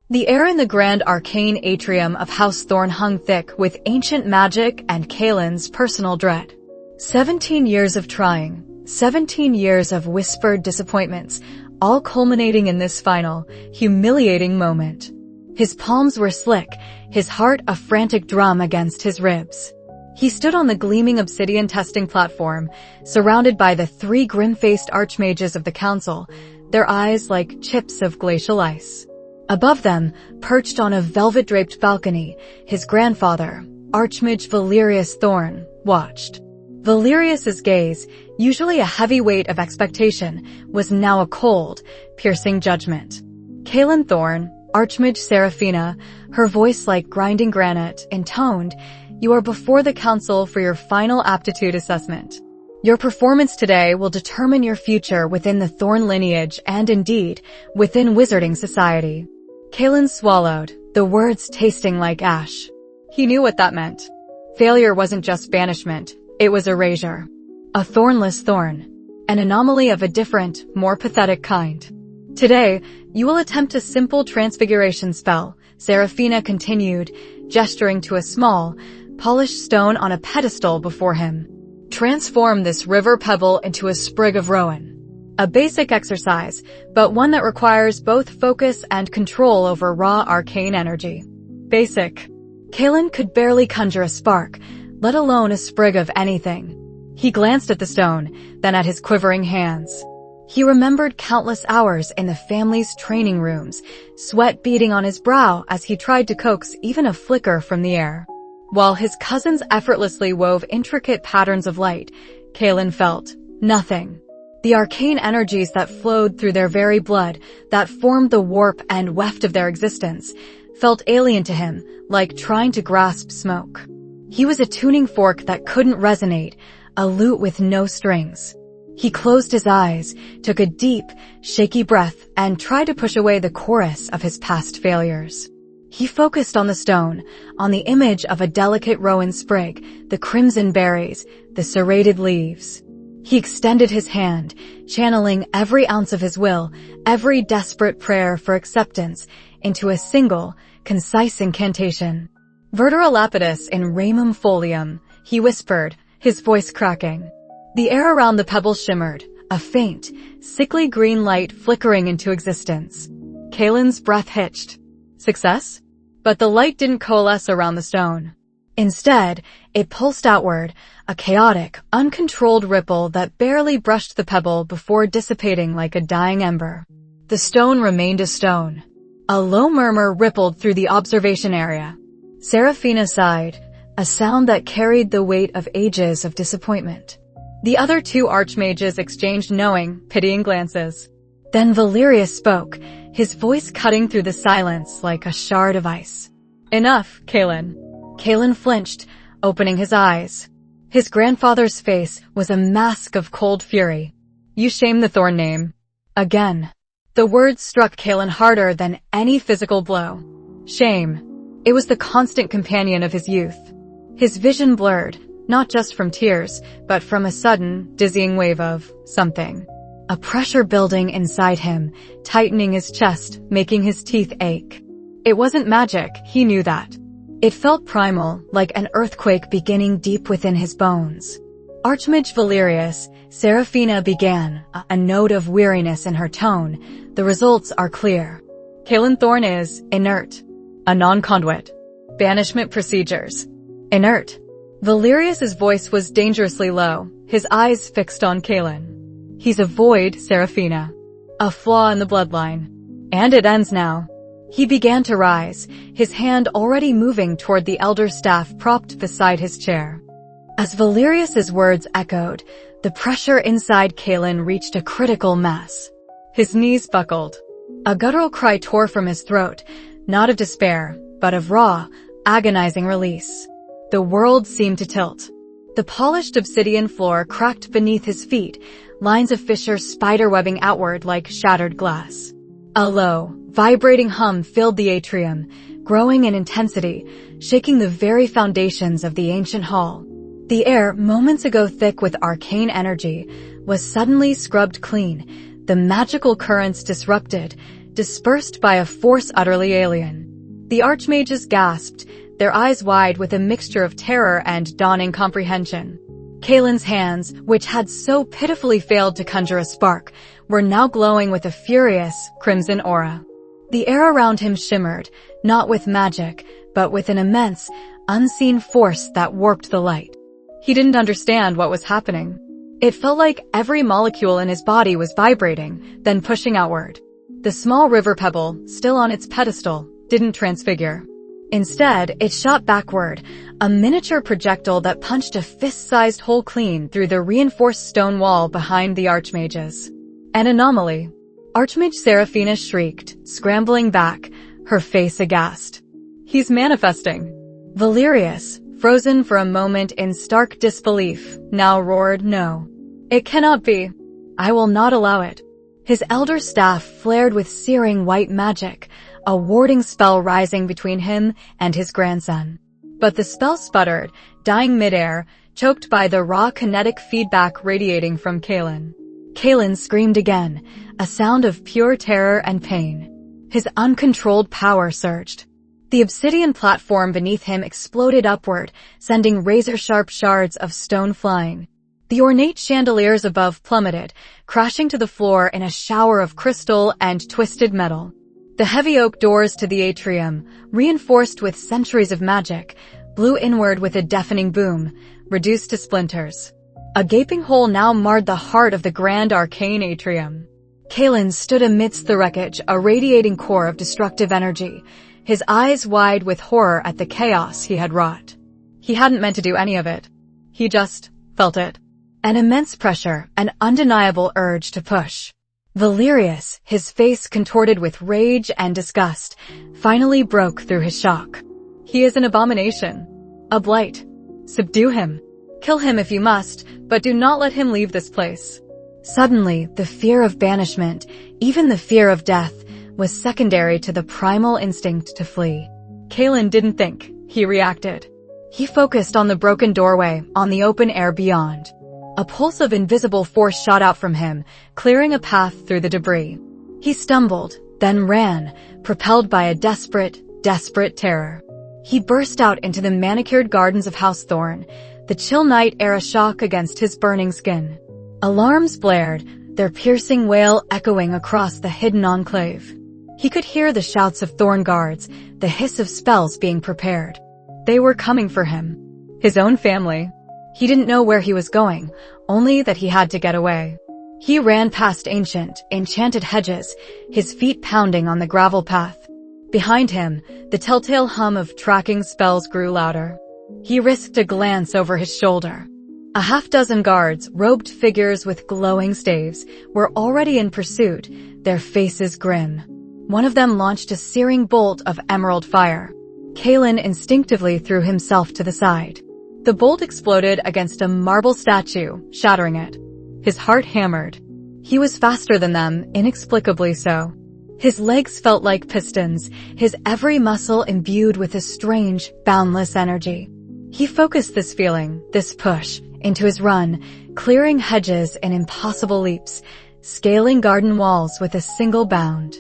The air in the grand arcane atrium of House Thorne hung thick with ancient magic and Kaelen's personal dread. 17 years of trying, 17 years of whispered disappointments, all culminating in this final, humiliating moment. His palms were slick, his heart a frantic drum against his ribs. He stood on the gleaming obsidian testing platform, surrounded by the 3 grim-faced archmages of the council, their eyes like chips of glacial ice. Above them, perched on a velvet-draped balcony, his grandfather, Archmage Valerius Thorne, watched. Valerius's gaze, usually a heavy weight of expectation, was now a cold, piercing judgment. Kaelen Thorne, Archmage Seraphina, her voice like grinding granite, intoned, "You are before the council for your final aptitude assessment. Your performance today will determine your future within the Thorne lineage and, indeed, within Wizarding Society." Kaelen swallowed, the words tasting like ash. He knew what that meant. Failure wasn't just banishment, it was erasure. A thornless thorn. An anomaly of a different, more pathetic kind. "Today, you will attempt a simple transfiguration spell," Seraphina continued, gesturing to a small, polished stone on a pedestal before him. "Transform this river pebble into a sprig of rowan." A basic exercise, but one that requires both focus and control over raw arcane energy. Basic. Kaelen could barely conjure a spark, let alone a sprig of anything. He glanced at the stone, then at his quivering hands. He remembered countless hours in the family's training rooms, sweat beading on his brow as he tried to coax even a flicker from the air. While his cousins effortlessly wove intricate patterns of light, Kaelen felt nothing. The arcane energies that flowed through their very blood, that formed the warp and weft of their existence, felt alien to him, like trying to grasp smoke. He was a tuning fork that couldn't resonate, a lute with no strings. He closed his eyes, took a deep, shaky breath, and tried to push away the chorus of his past failures. He focused on the stone, on the image of a delicate rowan sprig, the crimson berries, the serrated leaves. He extended his hand, channeling every ounce of his will, every desperate prayer for acceptance, into a single, concise incantation. "Verdera lapidus in ramum folium," he whispered, his voice cracking. The air around the pebbles shimmered, a faint, sickly green light flickering into existence. Kaelen's breath hitched. Success? But the light didn't coalesce around the stone. Instead, it pulsed outward, a chaotic, uncontrolled ripple that barely brushed the pebble before dissipating like a dying ember. The stone remained a stone. A low murmur rippled through the observation area. Seraphina sighed, a sound that carried the weight of ages of disappointment. The other 2 archmages exchanged knowing, pitying glances. Then Valerius spoke, his voice cutting through the silence like a shard of ice. "Enough, Kaelen." Kaelen flinched, opening his eyes. His grandfather's face was a mask of cold fury. "You shame the Thorne name." Again. The words struck Kaelen harder than any physical blow. Shame. It was the constant companion of his youth. His vision blurred, not just from tears, but from a sudden, dizzying wave of something. A pressure building inside him, tightening his chest, making his teeth ache. It wasn't magic, he knew that. It felt primal, like an earthquake beginning deep within his bones. "Archmage Valerius," Seraphina began, a note of weariness in her tone. "The results are clear. Kaelen Thorne is inert. A non-conduit. Banishment procedures. Inert." Valerius's voice was dangerously low, his eyes fixed on Kaelen. "He's a void, Seraphina. A flaw in the bloodline. And it ends now." He began to rise, his hand already moving toward the elder staff propped beside his chair. As Valerius's words echoed, the pressure inside Kaelen reached a critical mass. His knees buckled. A guttural cry tore from his throat, not of despair, but of raw, agonizing release. The world seemed to tilt. The polished obsidian floor cracked beneath his feet, lines of fissure spiderwebbing outward like shattered glass. A low, vibrating hum filled the atrium, growing in intensity, shaking the very foundations of the ancient hall. The air, moments ago thick with arcane energy, was suddenly scrubbed clean, the magical currents disrupted, dispersed by a force utterly alien. The archmages gasped, their eyes wide with a mixture of terror and dawning comprehension. Kaelen's hands, which had so pitifully failed to conjure a spark, were now glowing with a furious, crimson aura. The air around him shimmered, not with magic, but with an immense, unseen force that warped the light. He didn't understand what was happening. It felt like every molecule in his body was vibrating, then pushing outward. The small river pebble, still on its pedestal, didn't transfigure. Instead, it shot backward, a miniature projectile that punched a fist-sized hole clean through the reinforced stone wall behind the archmages. An anomaly. Archmage Seraphina shrieked, scrambling back, her face aghast. He's manifesting. Valerius, frozen for a moment in stark disbelief, now roared, "No. It cannot be. I will not allow it." His elder staff flared with searing white magic, a warding spell rising between him and his grandson. But the spell sputtered, dying midair, choked by the raw kinetic feedback radiating from Kaelen. Kaelen screamed again, a sound of pure terror and pain. His uncontrolled power surged. The obsidian platform beneath him exploded upward, sending razor-sharp shards of stone flying. The ornate chandeliers above plummeted, crashing to the floor in a shower of crystal and twisted metal. The heavy oak doors to the atrium, reinforced with centuries of magic, blew inward with a deafening boom, reduced to splinters. A gaping hole now marred the heart of the grand arcane atrium. Kaelen stood amidst the wreckage, a radiating core of destructive energy, his eyes wide with horror at the chaos he had wrought. He hadn't meant to do any of it. He just felt it. An immense pressure, an undeniable urge to push. Valerius, his face contorted with rage and disgust, finally broke through his shock. He is an abomination. A blight. Subdue him. Kill him if you must, but do not let him leave this place. Suddenly, the fear of banishment, even the fear of death, was secondary to the primal instinct to flee. Kaelen didn't think, he reacted. He focused on the broken doorway, on the open air beyond. A pulse of invisible force shot out from him, clearing a path through the debris. He stumbled, then ran, propelled by a desperate terror. He burst out into the manicured gardens of House Thorne, the chill night air a shock against his burning skin. Alarms blared, their piercing wail echoing across the hidden enclave. He could hear the shouts of Thorne guards, the hiss of spells being prepared. They were coming for him. His own family. He didn't know where he was going, only that he had to get away. He ran past ancient, enchanted hedges, his feet pounding on the gravel path. Behind him, the telltale hum of tracking spells grew louder. He risked a glance over his shoulder. A half-dozen guards, robed figures with glowing staves, were already in pursuit, their faces grim. One of them launched a searing bolt of emerald fire. Kaelen instinctively threw himself to the side. The bolt exploded against a marble statue, shattering it. His heart hammered. He was faster than them, inexplicably so. His legs felt like pistons, his every muscle imbued with a strange, boundless energy. He focused this feeling, this push, into his run, clearing hedges in impossible leaps, scaling garden walls with a single bound.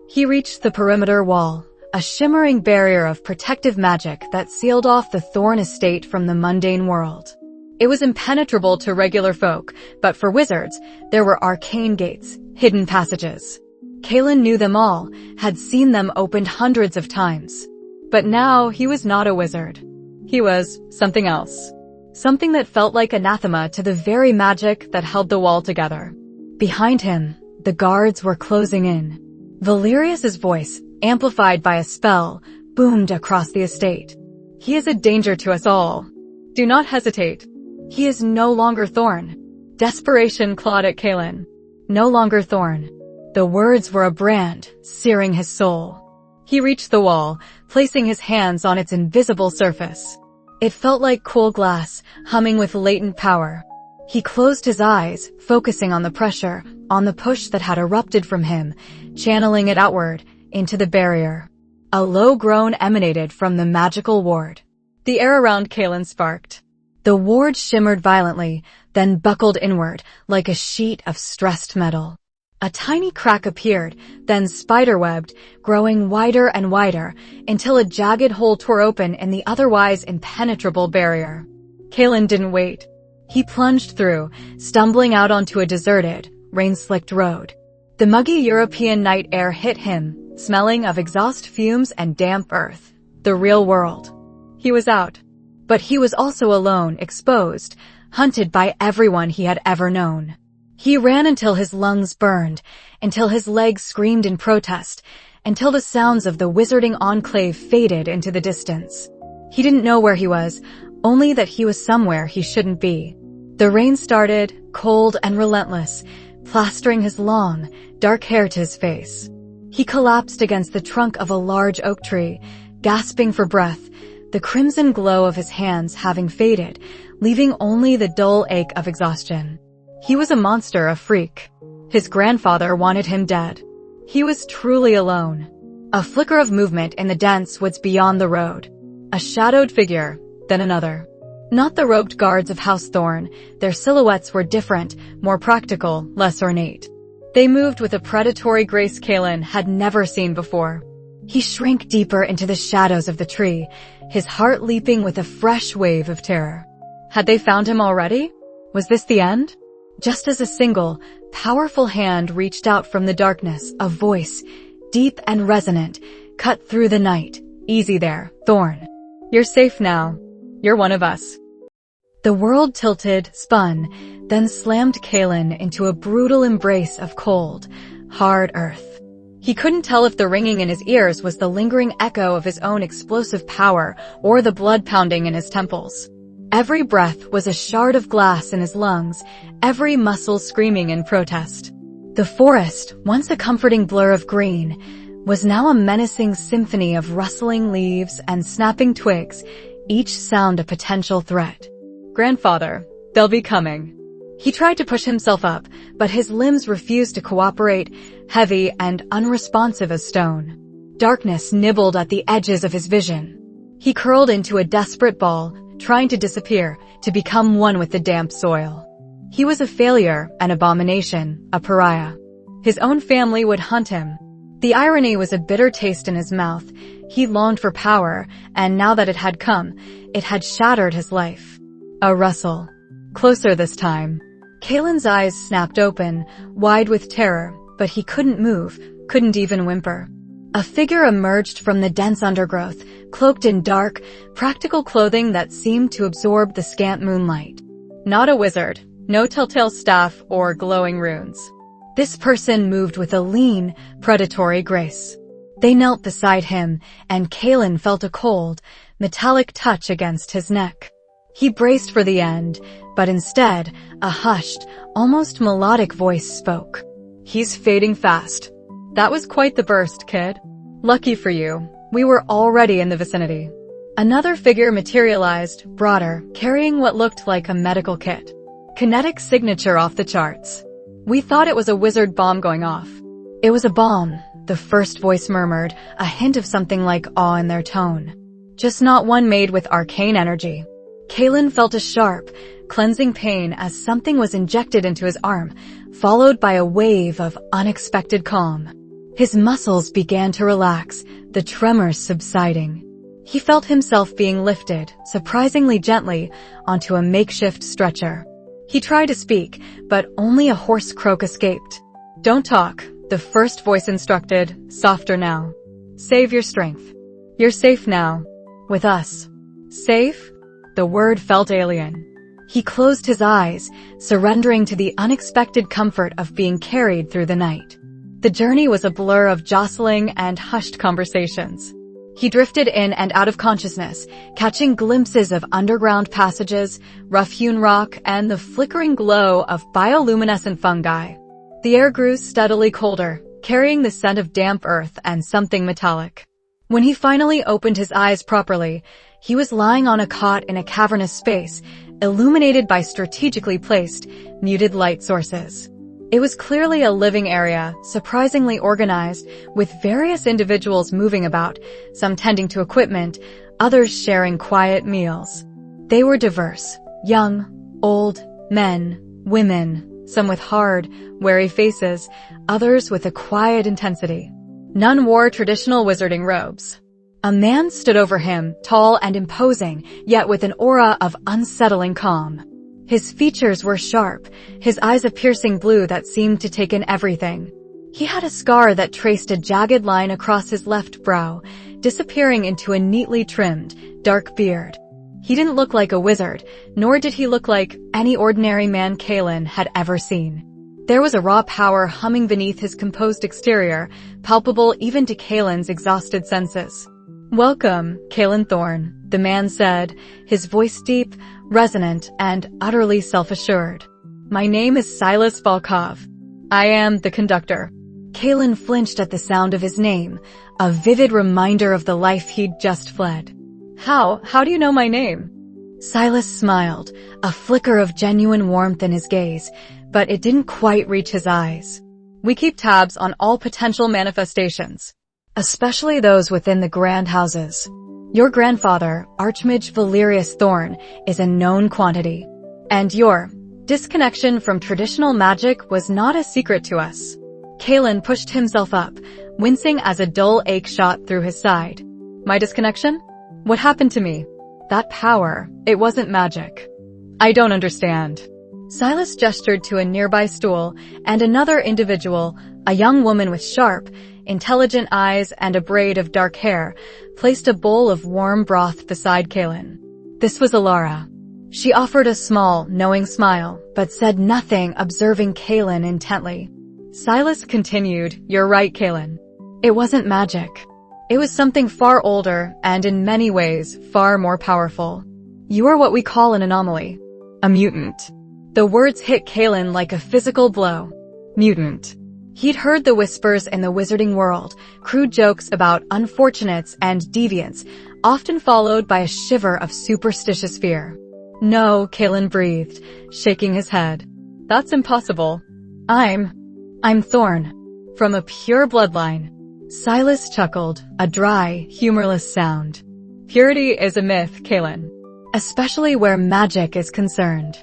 He reached the perimeter wall, a shimmering barrier of protective magic that sealed off the Thorne estate from the mundane world. It was impenetrable to regular folk, but for wizards, there were arcane gates, hidden passages. Kaelen knew them all, had seen them opened hundreds of times. But now he was not a wizard. He was something else. Something that felt like anathema to the very magic that held the wall together. Behind him, the guards were closing in. Valerius's voice, amplified by a spell, boomed across the estate. He is a danger to us all. Do not hesitate. He is no longer Thorne. Desperation clawed at Kaelen. No longer Thorne. The words were a brand, searing his soul. He reached the wall, placing his hands on its invisible surface. It felt like cool glass, humming with latent power. He closed his eyes, focusing on the pressure, on the push that had erupted from him, channeling it outward, into the barrier. A low groan emanated from the magical ward. The air around Kaelen sparked. The ward shimmered violently, then buckled inward, like a sheet of stressed metal. A tiny crack appeared, then spiderwebbed, growing wider and wider, until a jagged hole tore open in the otherwise impenetrable barrier. Kaelen didn't wait. He plunged through, stumbling out onto a deserted, rain-slicked road. The muggy European night air hit him, smelling of exhaust fumes and damp earth. The real world. He was out. But he was also alone, exposed, hunted by everyone he had ever known. He ran until his lungs burned, until his legs screamed in protest, until the sounds of the wizarding enclave faded into the distance. He didn't know where he was, only that he was somewhere he shouldn't be. The rain started, cold and relentless, plastering his long, dark hair to his face. He collapsed against the trunk of a large oak tree, gasping for breath, the crimson glow of his hands having faded, leaving only the dull ache of exhaustion. He was a monster, a freak. His grandfather wanted him dead. He was truly alone. A flicker of movement in the dense woods beyond the road. A shadowed figure, then another. Not the robed guards of House Thorne. Their silhouettes were different, more practical, less ornate. They moved with a predatory grace Kaelen had never seen before. He shrank deeper into the shadows of the tree, his heart leaping with a fresh wave of terror. Had they found him already? Was this the end? Just as a single, powerful hand reached out from the darkness, a voice, deep and resonant, cut through the night. Easy there, Thorne. You're safe now. You're one of us. The world tilted, spun, then slammed Kaelen into a brutal embrace of cold, hard earth. He couldn't tell if the ringing in his ears was the lingering echo of his own explosive power or the blood pounding in his temples. Every breath was a shard of glass in his lungs, every muscle screaming in protest. The forest, once a comforting blur of green, was now a menacing symphony of rustling leaves and snapping twigs, each sound a potential threat. Grandfather, they'll be coming. He tried to push himself up, but his limbs refused to cooperate, heavy and unresponsive as stone. Darkness nibbled at the edges of his vision. He curled into a desperate ball, trying to disappear, to become one with the damp soil. He was a failure, an abomination, a pariah. His own family would hunt him. The irony was a bitter taste in his mouth. He longed for power, and now that it had come, it had shattered his life. A rustle. Closer this time. Kaelen's eyes snapped open, wide with terror, but he couldn't move, couldn't even whimper. A figure emerged from the dense undergrowth, cloaked in dark, practical clothing that seemed to absorb the scant moonlight. Not a wizard, no telltale staff or glowing runes. This person moved with a lean, predatory grace. They knelt beside him, and Kaelen felt a cold, metallic touch against his neck. He braced for the end, but instead, a hushed, almost melodic voice spoke. He's fading fast. That was quite the burst, kid. Lucky for you, we were already in the vicinity. Another figure materialized, broader, carrying what looked like a medical kit. Kinetic signature off the charts. We thought it was a wizard bomb going off. It was a bomb, the first voice murmured, a hint of something like awe in their tone. Just not one made with arcane energy. Kaelen felt a sharp, cleansing pain as something was injected into his arm, followed by a wave of unexpected calm. His muscles began to relax, the tremors subsiding. He felt himself being lifted, surprisingly gently, onto a makeshift stretcher. He tried to speak, but only a hoarse croak escaped. Don't talk, the first voice instructed, softer now. Save your strength. You're safe now. With us. Safe? The word felt alien. He closed his eyes, surrendering to the unexpected comfort of being carried through the night. The journey was a blur of jostling and hushed conversations. He drifted in and out of consciousness, catching glimpses of underground passages, rough-hewn rock, and the flickering glow of bioluminescent fungi. The air grew steadily colder, carrying the scent of damp earth and something metallic. When he finally opened his eyes properly, he was lying on a cot in a cavernous space, illuminated by strategically placed, muted light sources. It was clearly a living area, surprisingly organized, with various individuals moving about, some tending to equipment, others sharing quiet meals. They were diverse, young, old, men, women, some with hard, wary faces, others with a quiet intensity. None wore traditional wizarding robes. A man stood over him, tall and imposing, yet with an aura of unsettling calm. His features were sharp, his eyes a piercing blue that seemed to take in everything. He had a scar that traced a jagged line across his left brow, disappearing into a neatly trimmed, dark beard. He didn't look like a wizard, nor did he look like any ordinary man Kaelen had ever seen. There was a raw power humming beneath his composed exterior, palpable even to Kaelen's exhausted senses. "Welcome, Kaelen Thorne," the man said, his voice deep, resonant, and utterly self-assured. "My name is Silas Volkov. I am the conductor." Kaelen flinched at the sound of his name, a vivid reminder of the life he'd just fled. How do you know my name?" Silas smiled, a flicker of genuine warmth in his gaze, but it didn't quite reach his eyes. "We keep tabs on all potential manifestations, especially those within the grand houses. Your grandfather, Archmage Valerius Thorne, is a known quantity, and your disconnection from traditional magic was not a secret to us." Kaelen pushed himself up, wincing as a dull ache shot through his side. "My disconnection? What happened to me? That power, it wasn't magic." "I don't understand." Silas gestured to a nearby stool, and another individual, a young woman with sharp, intelligent eyes and a braid of dark hair, placed a bowl of warm broth beside Kaelen. This was Alara. She offered a small, knowing smile, but said nothing, observing Kaelen intently. Silas continued, "You're right, Kaelen. It wasn't magic. It was something far older and in many ways far more powerful. You are what we call an anomaly. A mutant." The words hit Kaelen like a physical blow. Mutant. He'd heard the whispers in the wizarding world, crude jokes about unfortunates and deviants, often followed by a shiver of superstitious fear. "No," Kaelen breathed, shaking his head. "That's impossible. I'm Thorne. From a pure bloodline." Silas chuckled, a dry, humorless sound. "Purity is a myth, Kaelen. Especially where magic is concerned.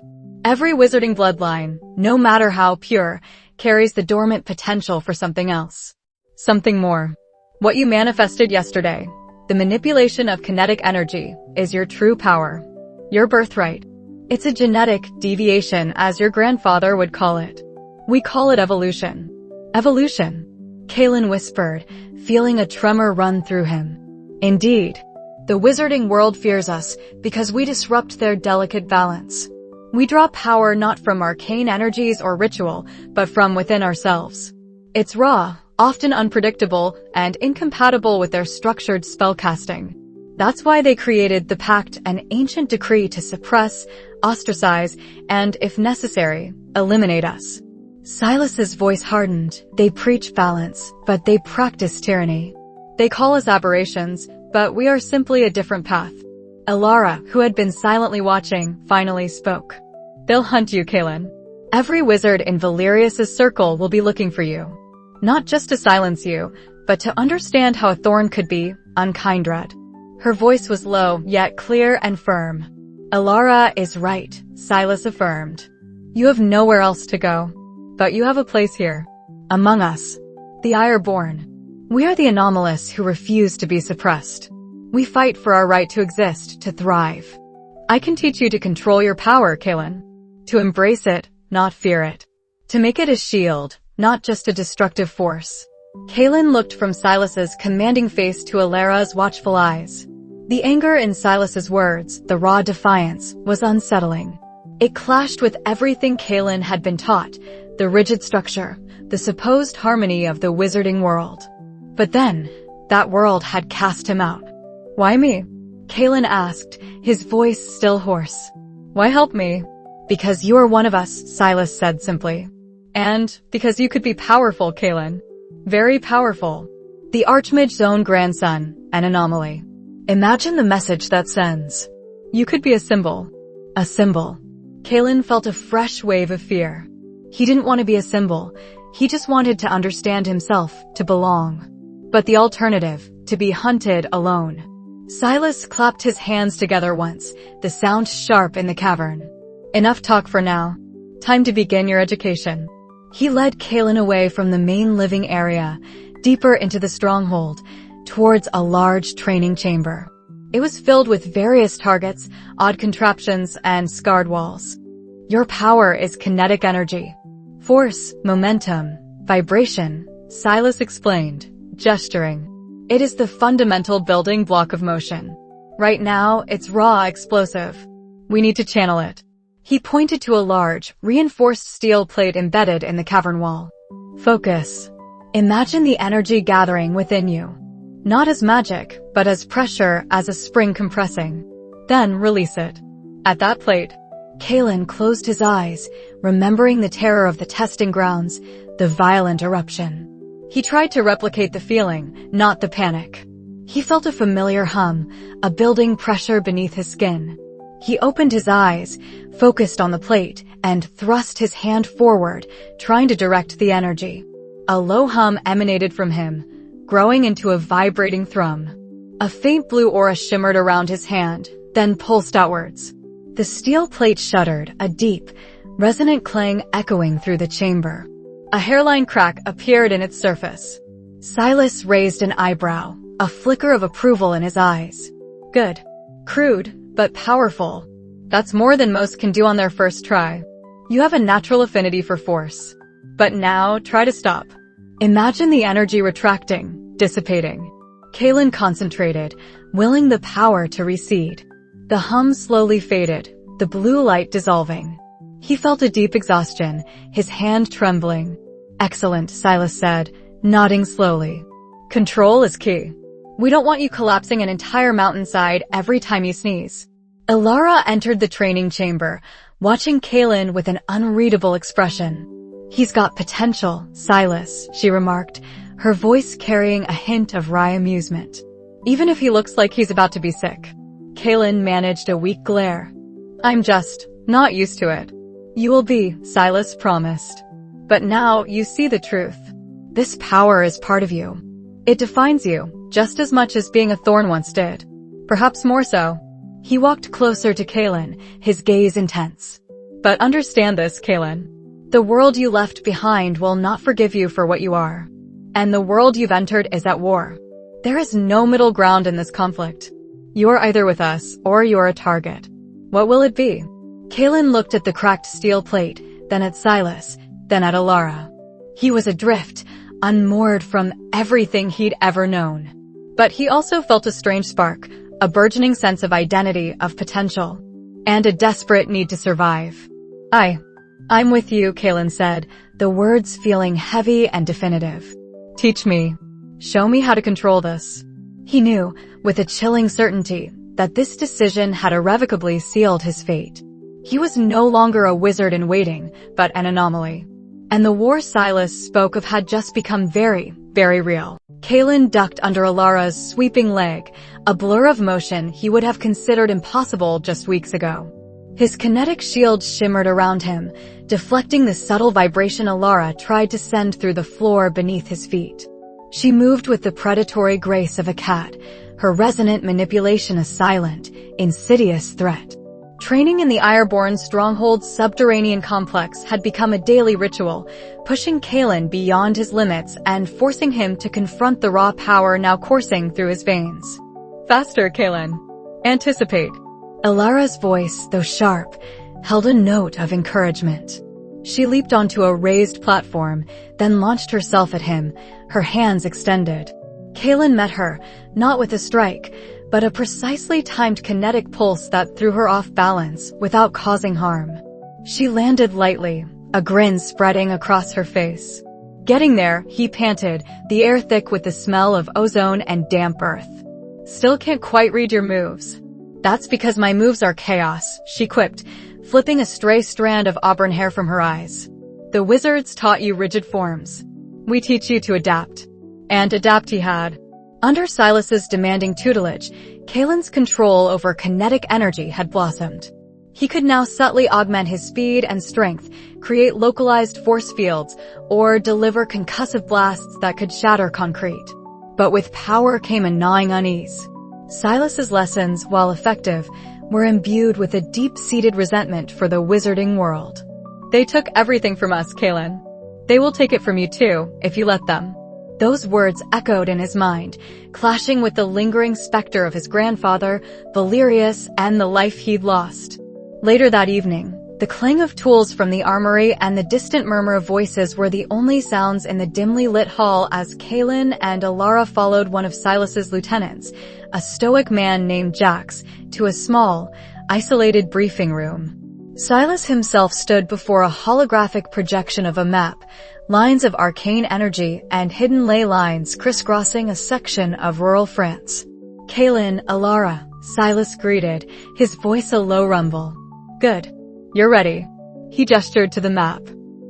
Every wizarding bloodline, no matter how pure, carries the dormant potential for something else. Something more. What you manifested yesterday, the manipulation of kinetic energy, is your true power. Your birthright. It's a genetic deviation, as your grandfather would call it. We call it evolution." "Evolution?" Kaelen whispered, feeling a tremor run through him. "Indeed. The wizarding world fears us because we disrupt their delicate balance. We draw power not from arcane energies or ritual, but from within ourselves. It's raw, often unpredictable, and incompatible with their structured spellcasting. That's why they created the Pact, an ancient decree to suppress, ostracize, and, if necessary, eliminate us." Silas's voice hardened. "They preach balance, but they practice tyranny. They call us aberrations, but we are simply a different path." Alara, who had been silently watching, finally spoke. "They'll hunt you, Kaelen. Every wizard in Valerius's circle will be looking for you. Not just to silence you, but to understand how a thorn could be unkindred." Her voice was low, yet clear and firm. "Alara is right," Silas affirmed. "You have nowhere else to go. But you have a place here. Among us. The Ironborn. We are the anomalous who refuse to be suppressed. We fight for our right to exist, to thrive. I can teach you to control your power, Kaelen. To embrace it, not fear it. To make it a shield, not just a destructive force." Kaelen looked from Silas's commanding face to Alara's watchful eyes. The anger in Silas's words, the raw defiance, was unsettling. It clashed with everything Kaelen had been taught, the rigid structure, the supposed harmony of the wizarding world. But then, that world had cast him out. "Why me?" Kaelen asked, his voice still hoarse. "Why help me?" "Because you are one of us," Silas said simply. "And because you could be powerful, Kaelen. Very powerful. The Archmage's own grandson, an anomaly. Imagine the message that sends. You could be a symbol." A symbol. Kaelen felt a fresh wave of fear. He didn't want to be a symbol. He just wanted to understand himself, to belong. But the alternative, to be hunted alone. Silas clapped his hands together once, the sound sharp in the cavern. "Enough talk for now. Time to begin your education. He led Kaelen away from the main living area, deeper into the stronghold, towards a large training chamber. It was filled with various targets, odd contraptions, and scarred walls. Your power is kinetic energy. Force, momentum, vibration, Silas explained, gesturing. It is the fundamental building block of motion. Right now, it's raw, explosive. We need to channel it. He pointed to a large, reinforced steel plate embedded in the cavern wall. Focus. Imagine the energy gathering within you. Not as magic, but as pressure, as a spring compressing. Then release it. At that plate, Kaelen closed his eyes, remembering the terror of the testing grounds, the violent eruption. He tried to replicate the feeling, not the panic. He felt a familiar hum, a building pressure beneath his skin. He opened his eyes, focused on the plate, and thrust his hand forward, trying to direct the energy. A low hum emanated from him, growing into a vibrating thrum. A faint blue aura shimmered around his hand, then pulsed outwards. The steel plate shuddered, a deep, resonant clang echoing through the chamber. A hairline crack appeared in its surface. Silas raised an eyebrow, a flicker of approval in his eyes. Good. Crude, but powerful. That's more than most can do on their first try. You have a natural affinity for force. But now, try to stop. Imagine the energy retracting, dissipating. Kaelen concentrated, willing the power to recede. The hum slowly faded, the blue light dissolving. He felt a deep exhaustion, his hand trembling. Excellent, Silas said, nodding slowly. Control is key. We don't want you collapsing an entire mountainside every time you sneeze. Ilara entered the training chamber, watching Kaelen with an unreadable expression. He's got potential, Silas, she remarked, her voice carrying a hint of wry amusement. Even if he looks like he's about to be sick. Kaelen managed a weak glare. I'm just not used to it. You will be, Silas promised. But now you see the truth. This power is part of you. It defines you, just as much as being a thorn once did. Perhaps more so. He walked closer to Kaelen, his gaze intense. But understand this, Kaelen. The world you left behind will not forgive you for what you are. And the world you've entered is at war. There is no middle ground in this conflict. You're either with us, or you're a target. What will it be? Kaelen looked at the cracked steel plate, then at Silas, then at Ilara. He was adrift, unmoored from everything he'd ever known. But he also felt a strange spark, a burgeoning sense of identity, of potential, and a desperate need to survive. I'm with you, Kaelen said, the words feeling heavy and definitive. Teach me. Show me how to control this. He knew, with a chilling certainty, that this decision had irrevocably sealed his fate. He was no longer a wizard in waiting, but an anomaly. And the war Silas spoke of had just become very, very real. Kaelen ducked under Ilara's sweeping leg, a blur of motion he would have considered impossible just weeks ago. His kinetic shield shimmered around him, deflecting the subtle vibration Ilara tried to send through the floor beneath his feet. She moved with the predatory grace of a cat, her resonant manipulation a silent, insidious threat. Training in the Ironborn stronghold's subterranean complex had become a daily ritual, pushing Kaelen beyond his limits and forcing him to confront the raw power now coursing through his veins. Faster, Kaelen. Anticipate. Ilara's voice, though sharp, held a note of encouragement. She leaped onto a raised platform, then launched herself at him, her hands extended. Kaelen met her, not with a strike, but a precisely timed kinetic pulse that threw her off balance without causing harm. She landed lightly, a grin spreading across her face. Getting there, he panted, the air thick with the smell of ozone and damp earth. Still can't quite read your moves. That's because my moves are chaos, she quipped, flipping a stray strand of auburn hair from her eyes. The wizards taught you rigid forms. We teach you to adapt. And adapt he had. Under Silas's demanding tutelage, Kaelen's control over kinetic energy had blossomed. He could now subtly augment his speed and strength, create localized force fields, or deliver concussive blasts that could shatter concrete. But with power came a gnawing unease. Silas's lessons, while effective, were imbued with a deep-seated resentment for the wizarding world. They took everything from us, Kaelen. They will take it from you too, if you let them. Those words echoed in his mind, clashing with the lingering specter of his grandfather, Valerius, and the life he'd lost. Later that evening, the clang of tools from the armory and the distant murmur of voices were the only sounds in the dimly lit hall as Kaelen and Alara followed one of Silas's lieutenants, a stoic man named Jax, to a small, isolated briefing room. Silas himself stood before a holographic projection of a map, lines of arcane energy and hidden ley lines crisscrossing a section of rural France. Kaelen, Alara, Silas greeted, his voice a low rumble. Good. You're ready. He gestured to the map.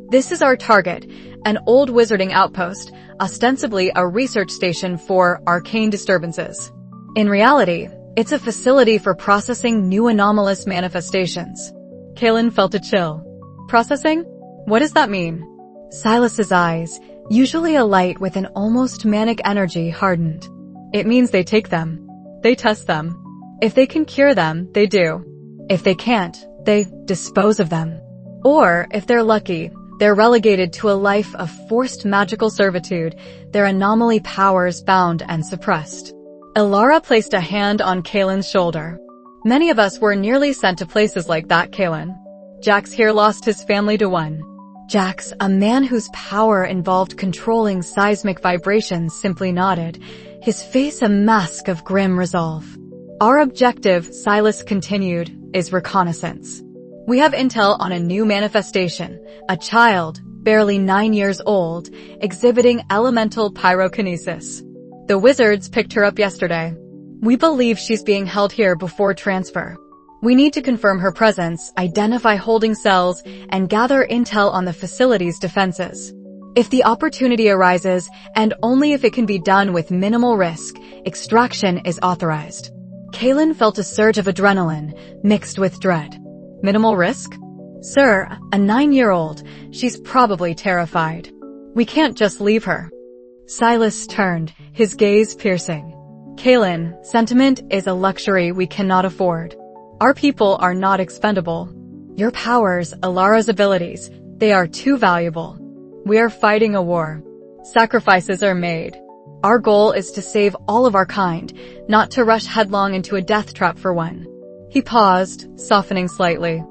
This is our target, an old wizarding outpost, ostensibly a research station for arcane disturbances. In reality, it's a facility for processing new anomalous manifestations. Kaelen felt a chill. Processing? What does that mean? Silas's eyes, usually alight with an almost manic energy, hardened. It means they take them. They test them. If they can cure them, they do. If they can't, they dispose of them. Or, if they're lucky, they're relegated to a life of forced magical servitude, their anomaly powers bound and suppressed. Alara placed a hand on Kaelen's shoulder. Many of us were nearly sent to places like that, Kaelen. Jax here lost his family to one. Jax, a man whose power involved controlling seismic vibrations, simply nodded, his face a mask of grim resolve. Our objective, Silas continued, is reconnaissance. We have intel on a new manifestation, a child, barely 9 years old, exhibiting elemental pyrokinesis. The wizards picked her up yesterday. We believe she's being held here before transfer. We need to confirm her presence, identify holding cells, and gather intel on the facility's defenses. If the opportunity arises, and only if it can be done with minimal risk, extraction is authorized. Kaelen felt a surge of adrenaline, mixed with dread. Minimal risk? Sir, a 9-year-old, she's probably terrified. We can't just leave her. Silas turned, his gaze piercing. Kaelen, sentiment is a luxury we cannot afford. Our people are not expendable. Your powers, Alara's abilities, they are too valuable. We are fighting a war. Sacrifices are made. Our goal is to save all of our kind, not to rush headlong into a death trap for one. He paused, softening slightly.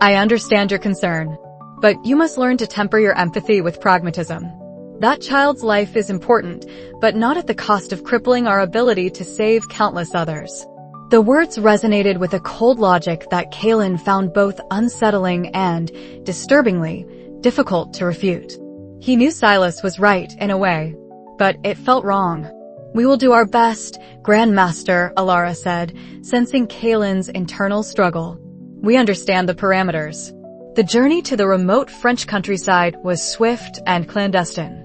I understand your concern, but you must learn to temper your empathy with pragmatism. That child's life is important, but not at the cost of crippling our ability to save countless others. The words resonated with a cold logic that Kaelen found both unsettling and, disturbingly, difficult to refute. He knew Silas was right in a way, but it felt wrong. We will do our best, Grandmaster, Alara said, sensing Kaelen's internal struggle. We understand the parameters. The journey to the remote French countryside was swift and clandestine.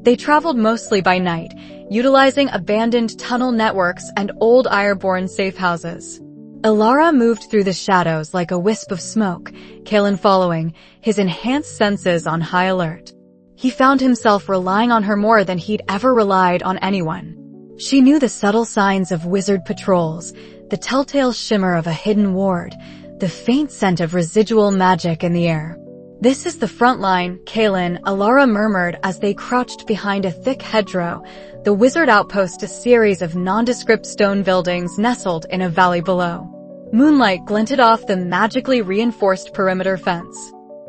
They traveled mostly by night, utilizing abandoned tunnel networks and old Ironborn safe houses. Alara moved through the shadows like a wisp of smoke, Kaelen following, his enhanced senses on high alert. He found himself relying on her more than he'd ever relied on anyone. She knew the subtle signs of wizard patrols, the telltale shimmer of a hidden ward, the faint scent of residual magic in the air. This is the front line, Kaelen, Alara murmured as they crouched behind a thick hedgerow, the wizard outpost, a series of nondescript stone buildings nestled in a valley below. Moonlight glinted off the magically reinforced perimeter fence.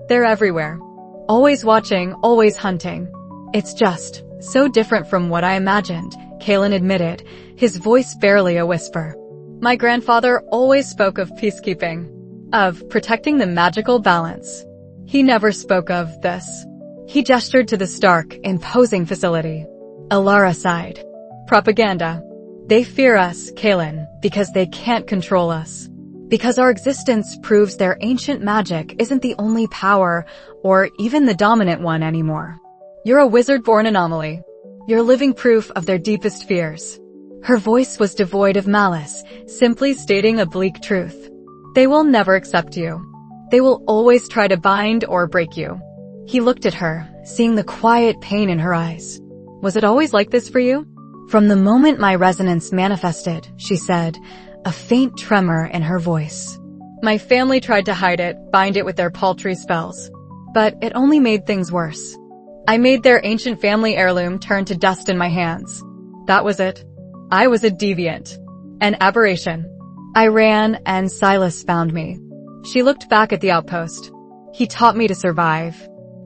They're everywhere. Always watching, always hunting. It's just so different from what I imagined, Kaelen admitted, his voice barely a whisper. My grandfather always spoke of peacekeeping, of protecting the magical balance. He never spoke of this. He gestured to the stark, imposing facility. Alara sighed. Propaganda. They fear us, Kaelen, because they can't control us. Because our existence proves their ancient magic isn't the only power, or even the dominant one anymore. You're a wizard-born anomaly. You're living proof of their deepest fears. Her voice was devoid of malice, simply stating a bleak truth. They will never accept you. They will always try to bind or break you. He looked at her, seeing the quiet pain in her eyes. Was it always like this for you? From the moment my resonance manifested, she said, a faint tremor in her voice. My family tried to hide it, bind it with their paltry spells. But it only made things worse. I made their ancient family heirloom turn to dust in my hands. That was it. I was a deviant. An aberration. I ran, and Silas found me. She looked back at the outpost. He taught me to survive.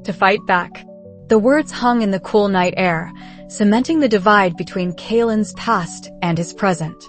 To fight back. The words hung in the cool night air, cementing the divide between Kaelen's past and his present.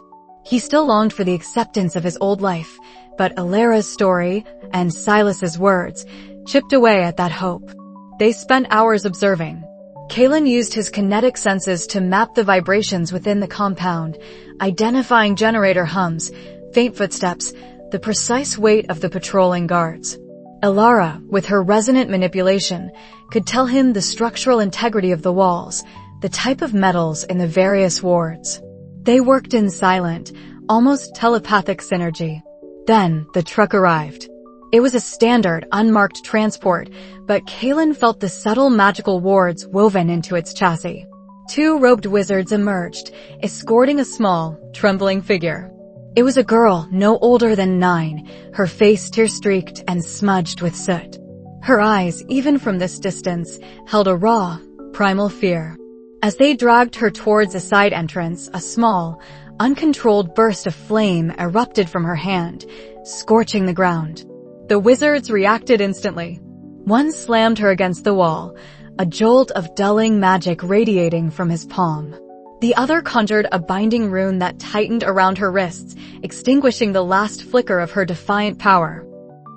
He still longed for the acceptance of his old life, but Alara's story and Silas's words chipped away at that hope. They spent hours observing. Kaelen used his kinetic senses to map the vibrations within the compound, identifying generator hums, faint footsteps, the precise weight of the patrolling guards. Alara, with her resonant manipulation, could tell him the structural integrity of the walls, the type of metals in the various wards. They worked in silent, almost telepathic synergy. Then the truck arrived. It was a standard, unmarked transport, but Kaelen felt the subtle magical wards woven into its chassis. 2 robed wizards emerged, escorting a small, trembling figure. It was a girl no older than 9, her face tear-streaked and smudged with soot. Her eyes, even from this distance, held a raw, primal fear. As they dragged her towards a side entrance, a small, uncontrolled burst of flame erupted from her hand, scorching the ground. The wizards reacted instantly. One slammed her against the wall, a jolt of dulling magic radiating from his palm. The other conjured a binding rune that tightened around her wrists, extinguishing the last flicker of her defiant power.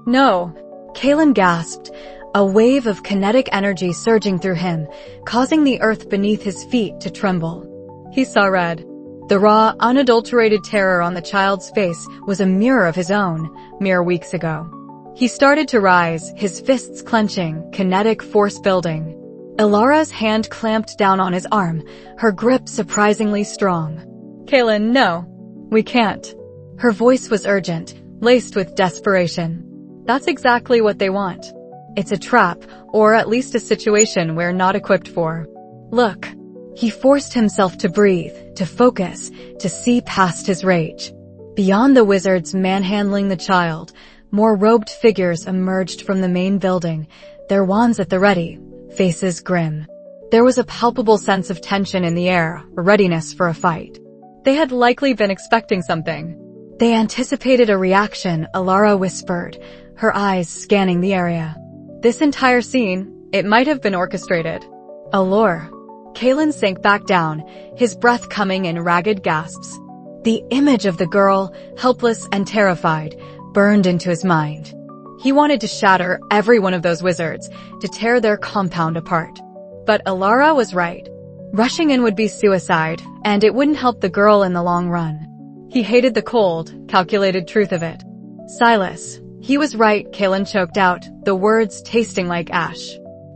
No, Kaelen gasped, a wave of kinetic energy surging through him, causing the earth beneath his feet to tremble. He saw red. The raw, unadulterated terror on the child's face was a mirror of his own, mere weeks ago. He started to rise, his fists clenching, kinetic force building. Alara's hand clamped down on his arm, her grip surprisingly strong. Kaelen, no. We can't. Her voice was urgent, laced with desperation. That's exactly what they want. It's a trap, or at least a situation we're not equipped for. Look. He forced himself to breathe, to focus, to see past his rage. Beyond the wizards manhandling the child, more robed figures emerged from the main building, their wands at the ready, faces grim. There was a palpable sense of tension in the air, a readiness for a fight. They had likely been expecting something. They anticipated a reaction, Alara whispered, her eyes scanning the area. This entire scene, it might have been orchestrated. Allure. Kaelen sank back down, his breath coming in ragged gasps. The image of the girl, helpless and terrified, burned into his mind. He wanted to shatter every one of those wizards, to tear their compound apart. But Alara was right. Rushing in would be suicide, and it wouldn't help the girl in the long run. He hated the cold, calculated truth of it. Silas. He was right, Kaelen choked out, the words tasting like ash.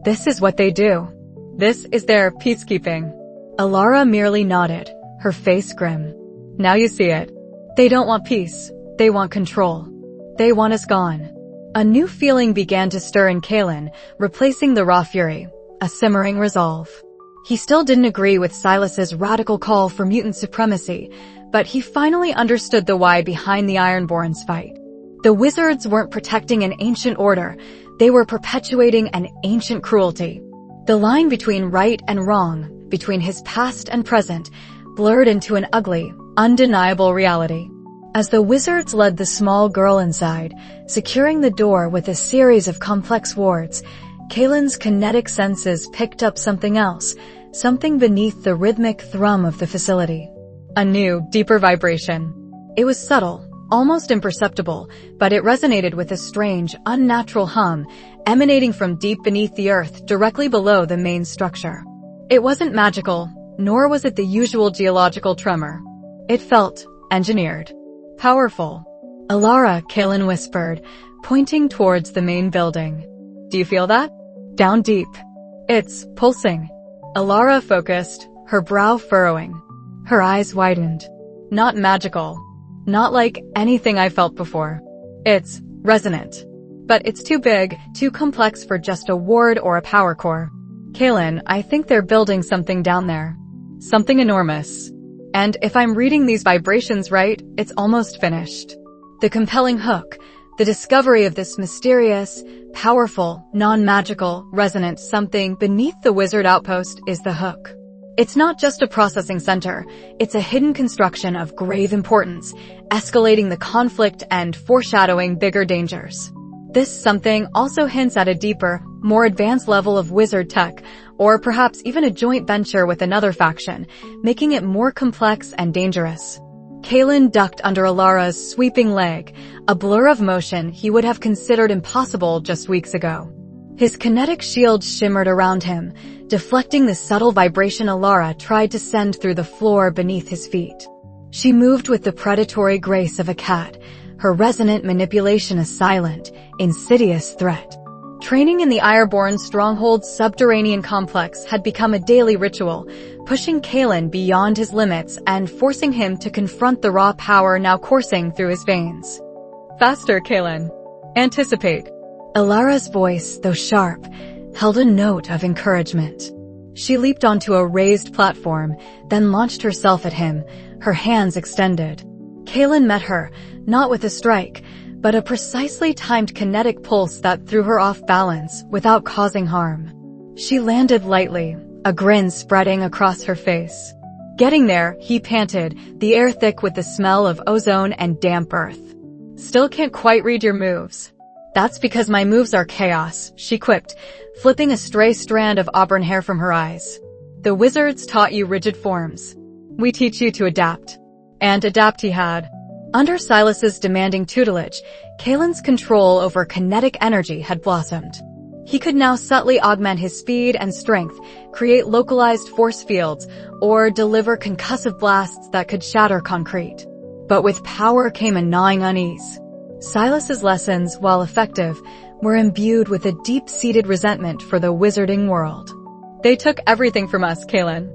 This is what they do. This is their peacekeeping. Alara merely nodded, her face grim. Now you see it. They don't want peace. They want control. They want us gone. A new feeling began to stir in Kaelen, replacing the raw fury, a simmering resolve. He still didn't agree with Silas's radical call for mutant supremacy, but he finally understood the why behind the Ironborn's fight. The wizards weren't protecting an ancient order, they were perpetuating an ancient cruelty. The line between right and wrong, between his past and present, blurred into an ugly, undeniable reality. As the wizards led the small girl inside, securing the door with a series of complex wards, Kaelen's kinetic senses picked up something else, something beneath the rhythmic thrum of the facility. A new, deeper vibration. It was subtle, almost imperceptible, but it resonated with a strange, unnatural hum, emanating from deep beneath the earth directly below the main structure. It wasn't magical, nor was it the usual geological tremor. It felt engineered. Powerful. Alara, Kaelen whispered, pointing towards the main building. Do you feel that? Down deep. It's pulsing. Alara focused, her brow furrowing. Her eyes widened. Not magical. Not like anything I felt before. It's resonant. But it's too big, too complex for just a ward or a power core. Kaelen, I think they're building something down there. Something enormous. And if I'm reading these vibrations right, it's almost finished. The compelling hook, The discovery of this mysterious, powerful, non-magical, resonant something beneath the wizard outpost is the hook. It's not just a processing center, it's a hidden construction of grave importance, escalating the conflict and foreshadowing bigger dangers. This something also hints at a deeper, more advanced level of wizard tech, or perhaps even a joint venture with another faction, making it more complex and dangerous. Kaelen ducked under Alara's sweeping leg, a blur of motion he would have considered impossible just weeks ago. His kinetic shield shimmered around him, deflecting the subtle vibration Alara tried to send through the floor beneath his feet. She moved with the predatory grace of a cat, her resonant manipulation a silent, insidious threat. Training in the Ironborn stronghold's subterranean complex had become a daily ritual, pushing Kaelen beyond his limits and forcing him to confront the raw power now coursing through his veins. Faster, Kaelen. Anticipate. Alara's voice, though sharp, held a note of encouragement. She leaped onto a raised platform, then launched herself at him, her hands extended. Kaelen met her, not with a strike, but a precisely timed kinetic pulse that threw her off balance without causing harm. She landed lightly, a grin spreading across her face. Getting there, he panted, the air thick with the smell of ozone and damp earth. Still can't quite read your moves. That's because my moves are chaos, she quipped, flipping a stray strand of auburn hair from her eyes. The wizards taught you rigid forms. We teach you to adapt. And adapt he had. Under Silas's demanding tutelage, Kaelen's control over kinetic energy had blossomed. He could now subtly augment his speed and strength, create localized force fields, or deliver concussive blasts that could shatter concrete. But with power came a gnawing unease. Silas's lessons, while effective, were imbued with a deep-seated resentment for the wizarding world. They took everything from us, Kaelen.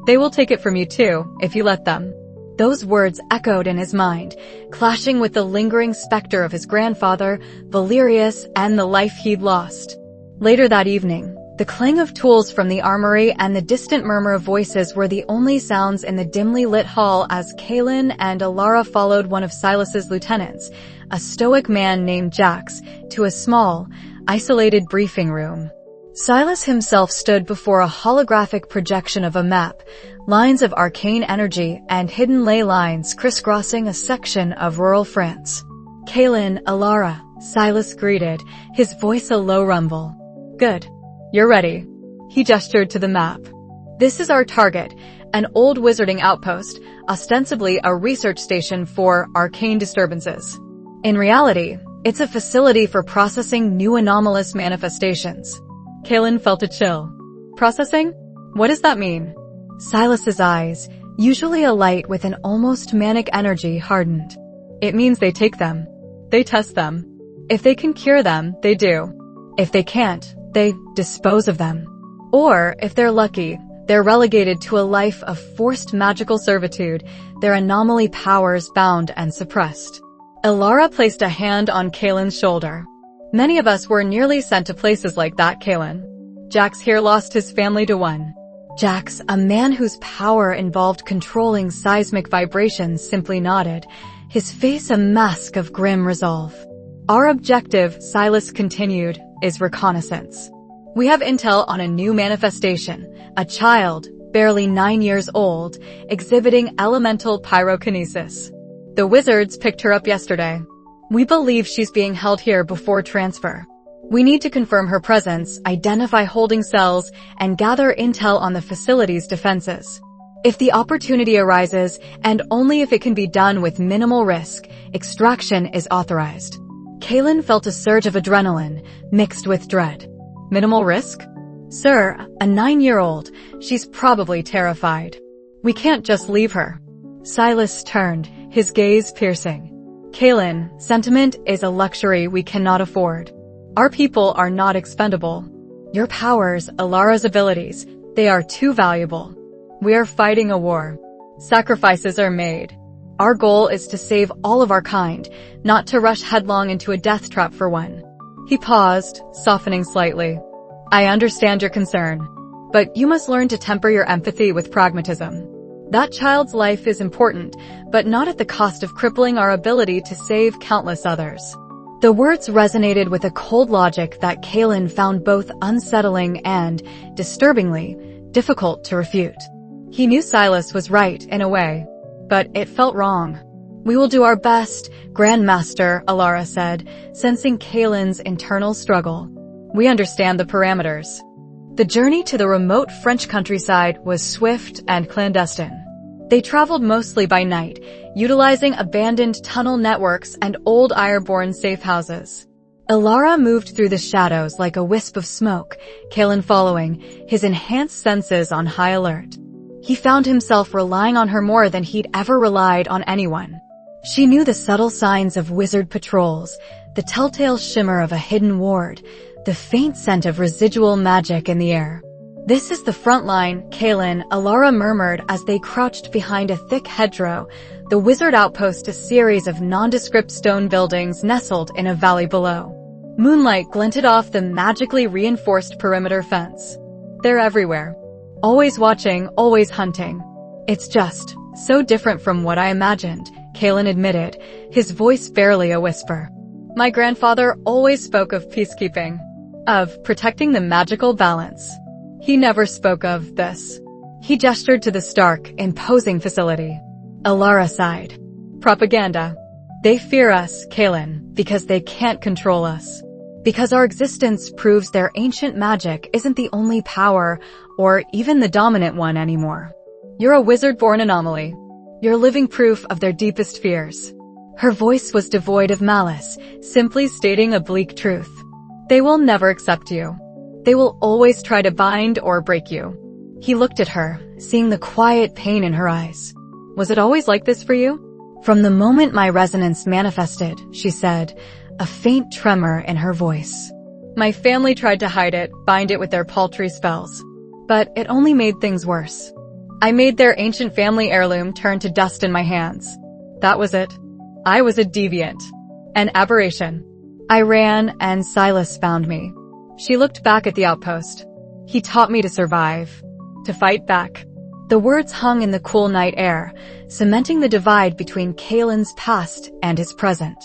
They will take it from you too, if you let them. Those words echoed in his mind, clashing with the lingering specter of his grandfather, Valerius, and the life he'd lost. Later that evening, the clang of tools from the armory and the distant murmur of voices were the only sounds in the dimly lit hall as Kaelen and Alara followed one of Silas's lieutenants, a stoic man named Jax, to a small, isolated briefing room. Silas himself stood before a holographic projection of a map, lines of arcane energy and hidden ley lines crisscrossing a section of rural France. Kaelen, Alara, Silas greeted, his voice a low rumble. Good. You're ready. He gestured to the map. This is our target, an old wizarding outpost, ostensibly a research station for arcane disturbances. In reality, it's a facility for processing new anomalous manifestations. Kaelen felt a chill. Processing? What does that mean? Silas's eyes, usually alight with an almost manic energy, hardened. It means they take them. They test them. If they can cure them, they do. If they can't, they dispose of them. Or, if they're lucky, they're relegated to a life of forced magical servitude, their anomaly powers bound and suppressed. Alara placed a hand on Kaelen's shoulder. Many of us were nearly sent to places like that, Kaelen. Jax here lost his family to one. Jax, a man whose power involved controlling seismic vibrations, simply nodded, his face a mask of grim resolve. Our objective, Silas continued, is reconnaissance. We have intel on a new manifestation, a child, barely 9 years old, exhibiting elemental pyrokinesis. The wizards picked her up yesterday. We believe she's being held here before transfer. We need to confirm her presence, identify holding cells, and gather intel on the facility's defenses. If the opportunity arises, and only if it can be done with minimal risk, extraction is authorized. Kaelen felt a surge of adrenaline, mixed with dread. Minimal risk? Sir, a 9-year-old, she's probably terrified. We can't just leave her. Silas turned, his gaze piercing. Kaelen, sentiment is a luxury we cannot afford. Our people are not expendable. Your powers, Alara's abilities, they are too valuable. We are fighting a war. Sacrifices are made. Our goal is to save all of our kind, not to rush headlong into a death trap for one. He paused, softening slightly. I understand your concern, but you must learn to temper your empathy with pragmatism. That child's life is important, but not at the cost of crippling our ability to save countless others. The words resonated with a cold logic that Kaelen found both unsettling and, disturbingly, difficult to refute. He knew Silas was right in a way, but it felt wrong. "We will do our best, Grandmaster," Alara said, sensing Kaelen's internal struggle. "We understand the parameters." The journey to the remote French countryside was swift and clandestine. They traveled mostly by night, utilizing abandoned tunnel networks and old Ironborn safe houses. Alara moved through the shadows like a wisp of smoke, Kaelen following, his enhanced senses on high alert. He found himself relying on her more than he'd ever relied on anyone. She knew the subtle signs of wizard patrols, the telltale shimmer of a hidden ward, the faint scent of residual magic in the air. "This is the front line, Kaelen," Alara murmured as they crouched behind a thick hedgerow, the wizard outpost a series of nondescript stone buildings nestled in a valley below. Moonlight glinted off the magically reinforced perimeter fence. "They're everywhere. Always watching, always hunting. It's just so different from what I imagined," Kaelen admitted, his voice barely a whisper. "My grandfather always spoke of peacekeeping, of protecting the magical balance. He never spoke of this." He gestured to the stark, imposing facility. Alara sighed. "Propaganda. They fear us, Kaelen, because they can't control us. Because our existence proves their ancient magic isn't the only power, or even the dominant one anymore. You're a wizard-born anomaly. You're living proof of their deepest fears." Her voice was devoid of malice, simply stating a bleak truth. "They will never accept you. They will always try to bind or break you." He looked at her, seeing the quiet pain in her eyes. "Was it always like this for you?" "From the moment my resonance manifested," she said, a faint tremor in her voice. "My family tried to hide it, bind it with their paltry spells. But it only made things worse. I made their ancient family heirloom turn to dust in my hands. That was it. I was a deviant. An aberration. I ran, and Silas found me." She looked back at the outpost. "He taught me to survive. To fight back." The words hung in the cool night air, cementing the divide between Kaelen's past and his present.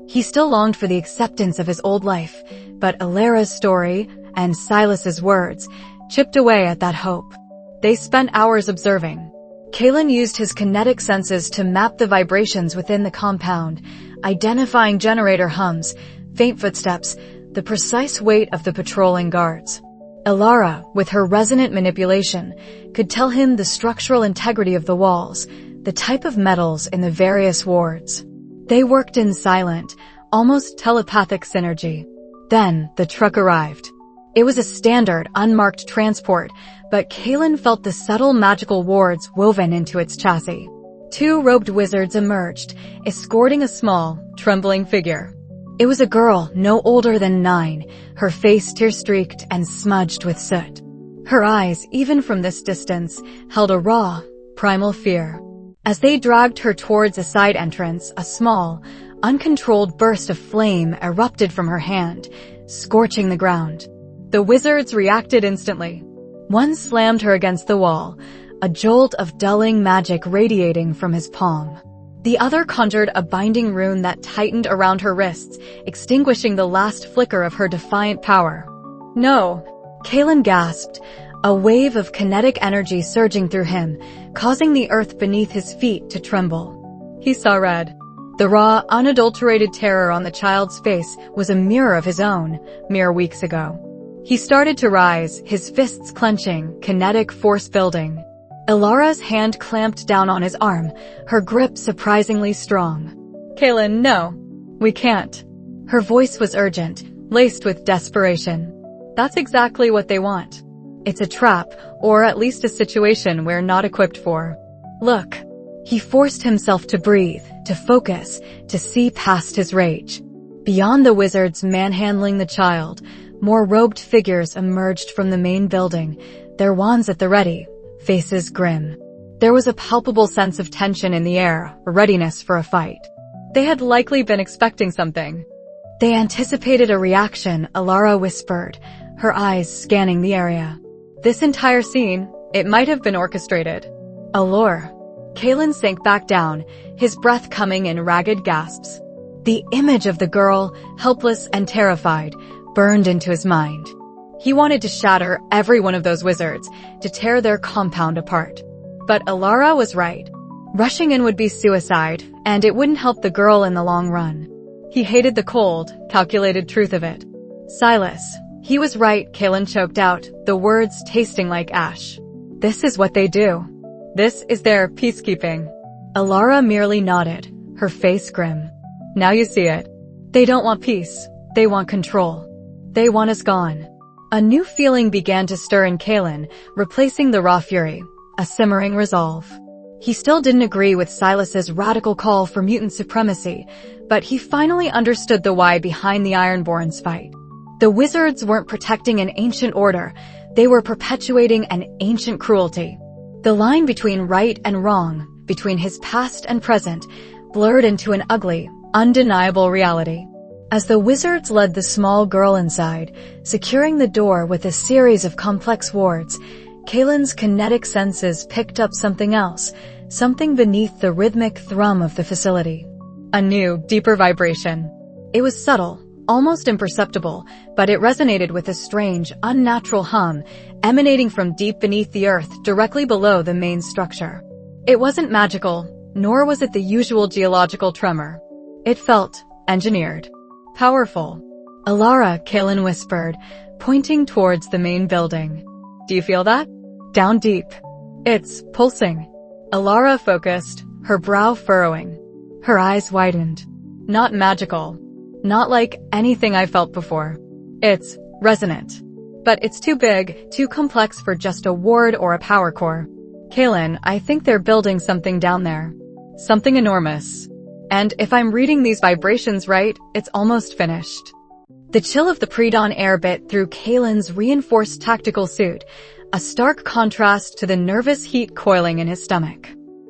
He still longed for the acceptance of his old life, but Alara's story, and Silas's words, chipped away at that hope. They spent hours observing. Kaelen used his kinetic senses to map the vibrations within the compound, identifying generator hums, faint footsteps, the precise weight of the patrolling guards. Alara, with her resonant manipulation, could tell him the structural integrity of the walls, the type of metals in the various wards. They worked in silent, almost telepathic synergy. Then the truck arrived. It was a standard, unmarked transport, but Kaelen felt the subtle magical wards woven into its chassis. Two robed wizards emerged, escorting a small, trembling figure. It was a girl no older than 9, her face tear-streaked and smudged with soot. Her eyes, even from this distance, held a raw, primal fear. As they dragged her towards a side entrance, a small, uncontrolled burst of flame erupted from her hand, scorching the ground. The wizards reacted instantly. One slammed her against the wall, a jolt of dulling magic radiating from his palm. The other conjured a binding rune that tightened around her wrists, extinguishing the last flicker of her defiant power. "No!" Kaelen gasped, a wave of kinetic energy surging through him, causing the earth beneath his feet to tremble. He saw red. The raw, unadulterated terror on the child's face was a mirror of his own, mere weeks ago. He started to rise, his fists clenching, kinetic force building. Alara's hand clamped down on his arm, her grip surprisingly strong. "Kaelen, no. We can't." Her voice was urgent, laced with desperation. "That's exactly what they want. It's a trap, or at least a situation we're not equipped for. Look." He forced himself to breathe, to focus, to see past his rage. Beyond the wizards manhandling the child, more robed figures emerged from the main building, their wands at the ready, faces grim. There was a palpable sense of tension in the air, a readiness for a fight. They had likely been expecting something. They anticipated a reaction, Alara whispered, her eyes scanning the area. This entire scene, it might have been orchestrated. Allure. Kaelen sank back down, his breath coming in ragged gasps. The image of the girl, helpless and terrified, burned into his mind. He wanted to shatter every one of those wizards, to tear their compound apart. But Alara was right. Rushing in would be suicide, and it wouldn't help the girl in the long run. He hated the cold, calculated truth of it. Silas. He was right, Kaelen choked out, the words tasting like ash. This is what they do. This is their peacekeeping. Alara merely nodded, her face grim. Now you see it. They don't want peace. They want control. They want us gone. A new feeling began to stir in Kaelen, replacing the raw fury, a simmering resolve. He still didn't agree with Silas's radical call for mutant supremacy, but he finally understood the why behind the Ironborn's fight. The wizards weren't protecting an ancient order, they were perpetuating an ancient cruelty. The line between right and wrong, between his past and present, blurred into an ugly, undeniable reality. As the wizards led the small girl inside, securing the door with a series of complex wards, Kaelen's kinetic senses picked up something else, something beneath the rhythmic thrum of the facility. A new, deeper vibration. It was subtle, almost imperceptible, but it resonated with a strange, unnatural hum, emanating from deep beneath the earth directly below the main structure. It wasn't magical, nor was it the usual geological tremor. It felt engineered. Powerful. Alara, Kaelen whispered, pointing towards the main building. Do you feel that? Down deep. It's pulsing. Alara focused, her brow furrowing. Her eyes widened. Not magical. Not like anything I felt before. It's resonant. But it's too big, too complex for just a ward or a power core. Kaelen, I think they're building something down there. Something enormous. And if I'm reading these vibrations right, it's almost finished. The chill of the pre-dawn air bit through Kaelen's reinforced tactical suit, a stark contrast to the nervous heat coiling in his stomach.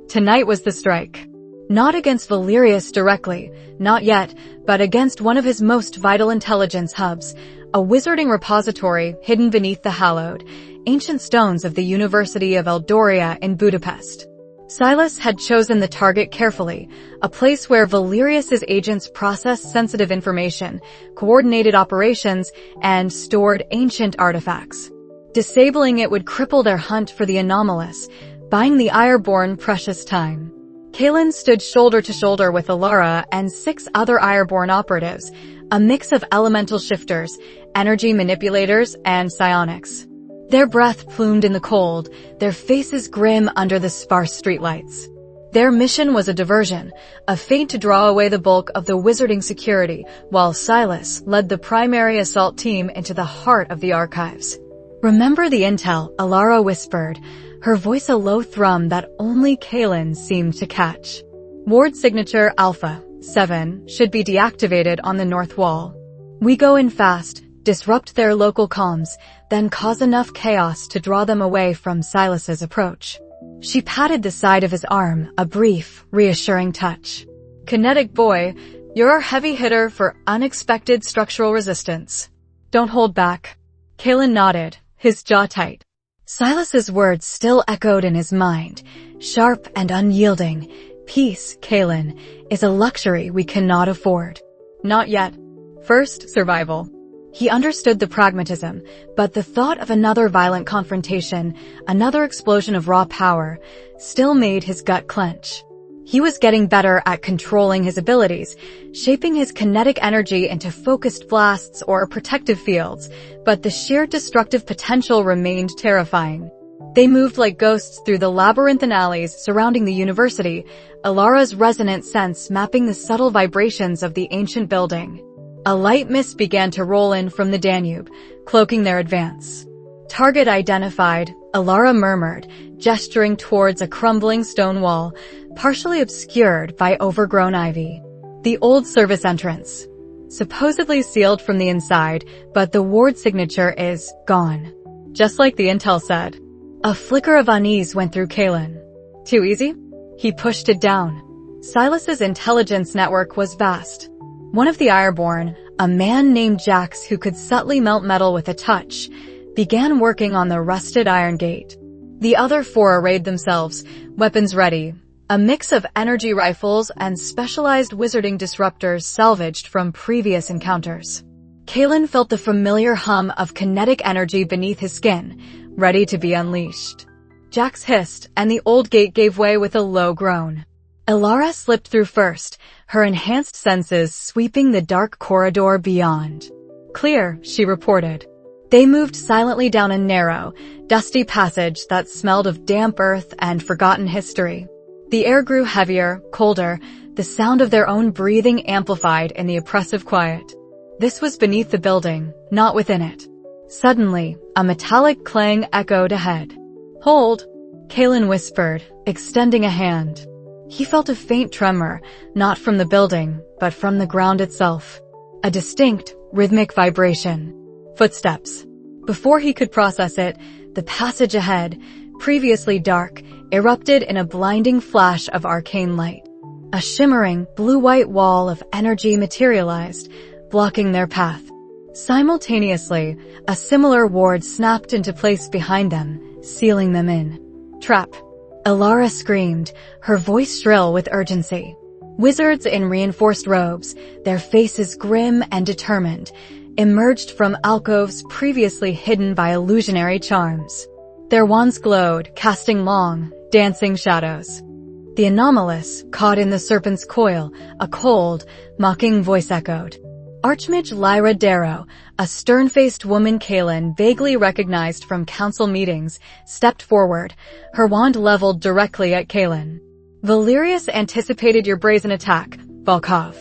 Tonight was the strike. Not against Valerius directly, not yet, but against one of his most vital intelligence hubs, a wizarding repository hidden beneath the hallowed, ancient stones of the University of Eldoria in Budapest. Silas had chosen the target carefully, a place where Valerius's agents processed sensitive information, coordinated operations, and stored ancient artifacts. Disabling it would cripple their hunt for the anomalous, buying the Ironborn precious time. Kaelen stood shoulder to shoulder with Alara and 6 other Ironborn operatives, a mix of elemental shifters, energy manipulators, and psionics. Their breath plumed in the cold, their faces grim under the sparse streetlights. Their mission was a diversion, a feint to draw away the bulk of the wizarding security, while Silas led the primary assault team into the heart of the archives. Remember the intel, Alara whispered, her voice a low thrum that only Kaelen seemed to catch. Ward signature Alpha 7 should be deactivated on the north wall. We go in fast, disrupt their local comms, then cause enough chaos to draw them away from Silas's approach. She patted the side of his arm, a brief, reassuring touch. Kinetic boy, you're our heavy hitter for unexpected structural resistance. Don't hold back. Kaelen nodded, his jaw tight. Silas's words still echoed in his mind, sharp and unyielding. Peace, Kaelen, is a luxury we cannot afford. Not yet. First, survival. He understood the pragmatism, but the thought of another violent confrontation, another explosion of raw power, still made his gut clench. He was getting better at controlling his abilities, shaping his kinetic energy into focused blasts or protective fields, but the sheer destructive potential remained terrifying. They moved like ghosts through the labyrinthine alleys surrounding the university, Alara's resonant sense mapping the subtle vibrations of the ancient building. A light mist began to roll in from the Danube, cloaking their advance. Target identified, Alara murmured, gesturing towards a crumbling stone wall, partially obscured by overgrown ivy. The old service entrance. Supposedly sealed from the inside, but the ward signature is gone. Just like the intel said. A flicker of unease went through Kaelen. Too easy? He pushed it down. Silas's intelligence network was vast. One of the Ironborn, a man named Jax who could subtly melt metal with a touch, began working on the rusted iron gate. The other 4 arrayed themselves, weapons ready, a mix of energy rifles and specialized wizarding disruptors salvaged from previous encounters. Kaelen felt the familiar hum of kinetic energy beneath his skin, ready to be unleashed. Jax hissed, and the old gate gave way with a low groan. Ilara slipped through first, her enhanced senses sweeping the dark corridor beyond. "Clear," she reported. They moved silently down a narrow, dusty passage that smelled of damp earth and forgotten history. The air grew heavier, colder, the sound of their own breathing amplified in the oppressive quiet. This was beneath the building, not within it. Suddenly, a metallic clang echoed ahead. "Hold," Kaelen whispered, extending a hand. He felt a faint tremor, not from the building, but from the ground itself. A distinct, rhythmic vibration. Footsteps. Before he could process it, the passage ahead, previously dark, erupted in a blinding flash of arcane light. A shimmering, blue-white wall of energy materialized, blocking their path. Simultaneously, a similar ward snapped into place behind them, sealing them in. "Trap!" Ilara screamed, her voice shrill with urgency. Wizards in reinforced robes, their faces grim and determined, emerged from alcoves previously hidden by illusionary charms. Their wands glowed, casting long, dancing shadows. The anomalous, caught in the serpent's coil, a cold, mocking voice echoed. Archmage Lyra Darrow, a stern-faced woman Kaelen vaguely recognized from council meetings, stepped forward, her wand leveled directly at Kaelen. "Valerius anticipated your brazen attack, Volkov.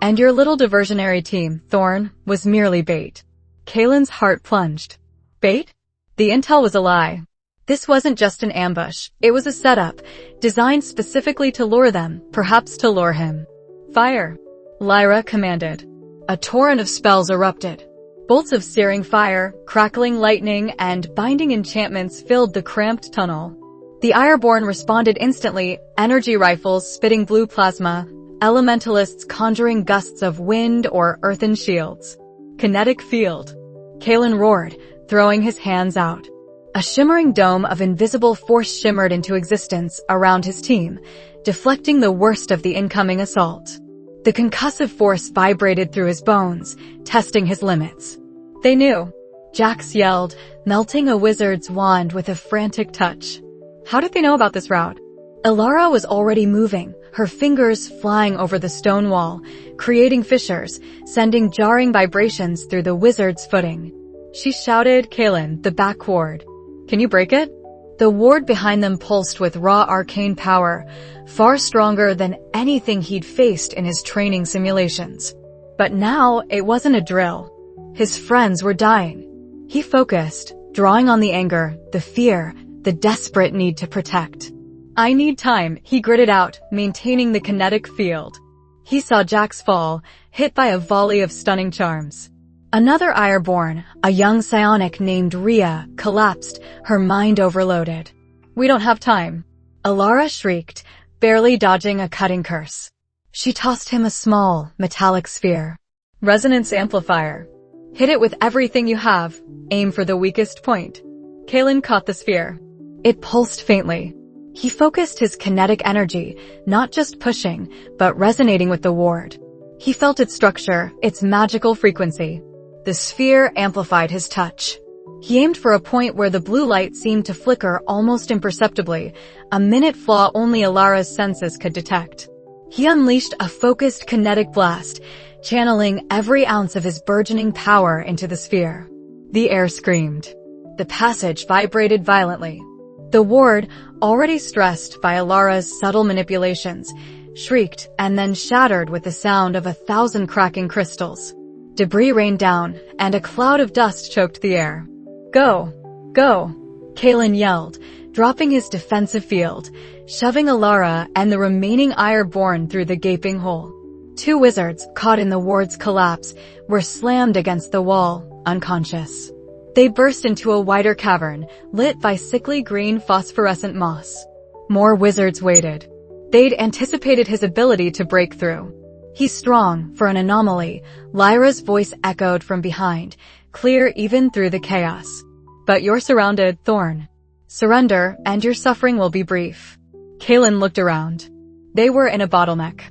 And your little diversionary team, Thorne, was merely bait." Kaelen's heart plunged. Bait? The intel was a lie. This wasn't just an ambush, it was a setup, designed specifically to lure them, perhaps to lure him. "Fire!" Lyra commanded. A torrent of spells erupted. Bolts of searing fire, crackling lightning, and binding enchantments filled the cramped tunnel. The Ironborn responded instantly, energy rifles spitting blue plasma, elementalists conjuring gusts of wind or earthen shields. "Kinetic field!" Kaelen roared, throwing his hands out. A shimmering dome of invisible force shimmered into existence around his team, deflecting the worst of the incoming assault. The concussive force vibrated through his bones, testing his limits. "They knew," Jax yelled, melting a wizard's wand with a frantic touch. "How did they know about this route?" Ilara was already moving, her fingers flying over the stone wall, creating fissures, sending jarring vibrations through the wizard's footing. She shouted, "Kaelen, the back ward. Can you break it?" The ward behind them pulsed with raw arcane power, far stronger than anything he'd faced in his training simulations. But now, it wasn't a drill. His friends were dying. He focused, drawing on the anger, the fear, the desperate need to protect. "I need time," he gritted out, maintaining the kinetic field. He saw Jax fall, hit by a volley of stunning charms. Another Ironborn, a young psionic named Rhea, collapsed, her mind overloaded. "We don't have time." Ilara shrieked, barely dodging a cutting curse. She tossed him a small, metallic sphere. "Resonance amplifier. Hit it with everything you have. Aim for the weakest point." Kaelen caught the sphere. It pulsed faintly. He focused his kinetic energy, not just pushing, but resonating with the ward. He felt its structure, its magical frequency. The sphere amplified his touch. He aimed for a point where the blue light seemed to flicker almost imperceptibly, a minute flaw only Ilara's senses could detect. He unleashed a focused kinetic blast, channeling every ounce of his burgeoning power into the sphere. The air screamed. The passage vibrated violently. The ward, already stressed by Ilara's subtle manipulations, shrieked and then shattered with the sound of 1,000 cracking crystals. Debris rained down, and a cloud of dust choked the air. "Go! Go!" Kaelen yelled, dropping his defensive field, shoving Ilara and the remaining Ironborn through the gaping hole. Two wizards, caught in the ward's collapse, were slammed against the wall, unconscious. They burst into a wider cavern, lit by sickly green phosphorescent moss. More wizards waited. They'd anticipated his ability to break through. "He's strong, for an anomaly," Lyra's voice echoed from behind, clear even through the chaos. "But you're surrounded, Thorne. Surrender, and your suffering will be brief." Kaelen looked around. They were in a bottleneck.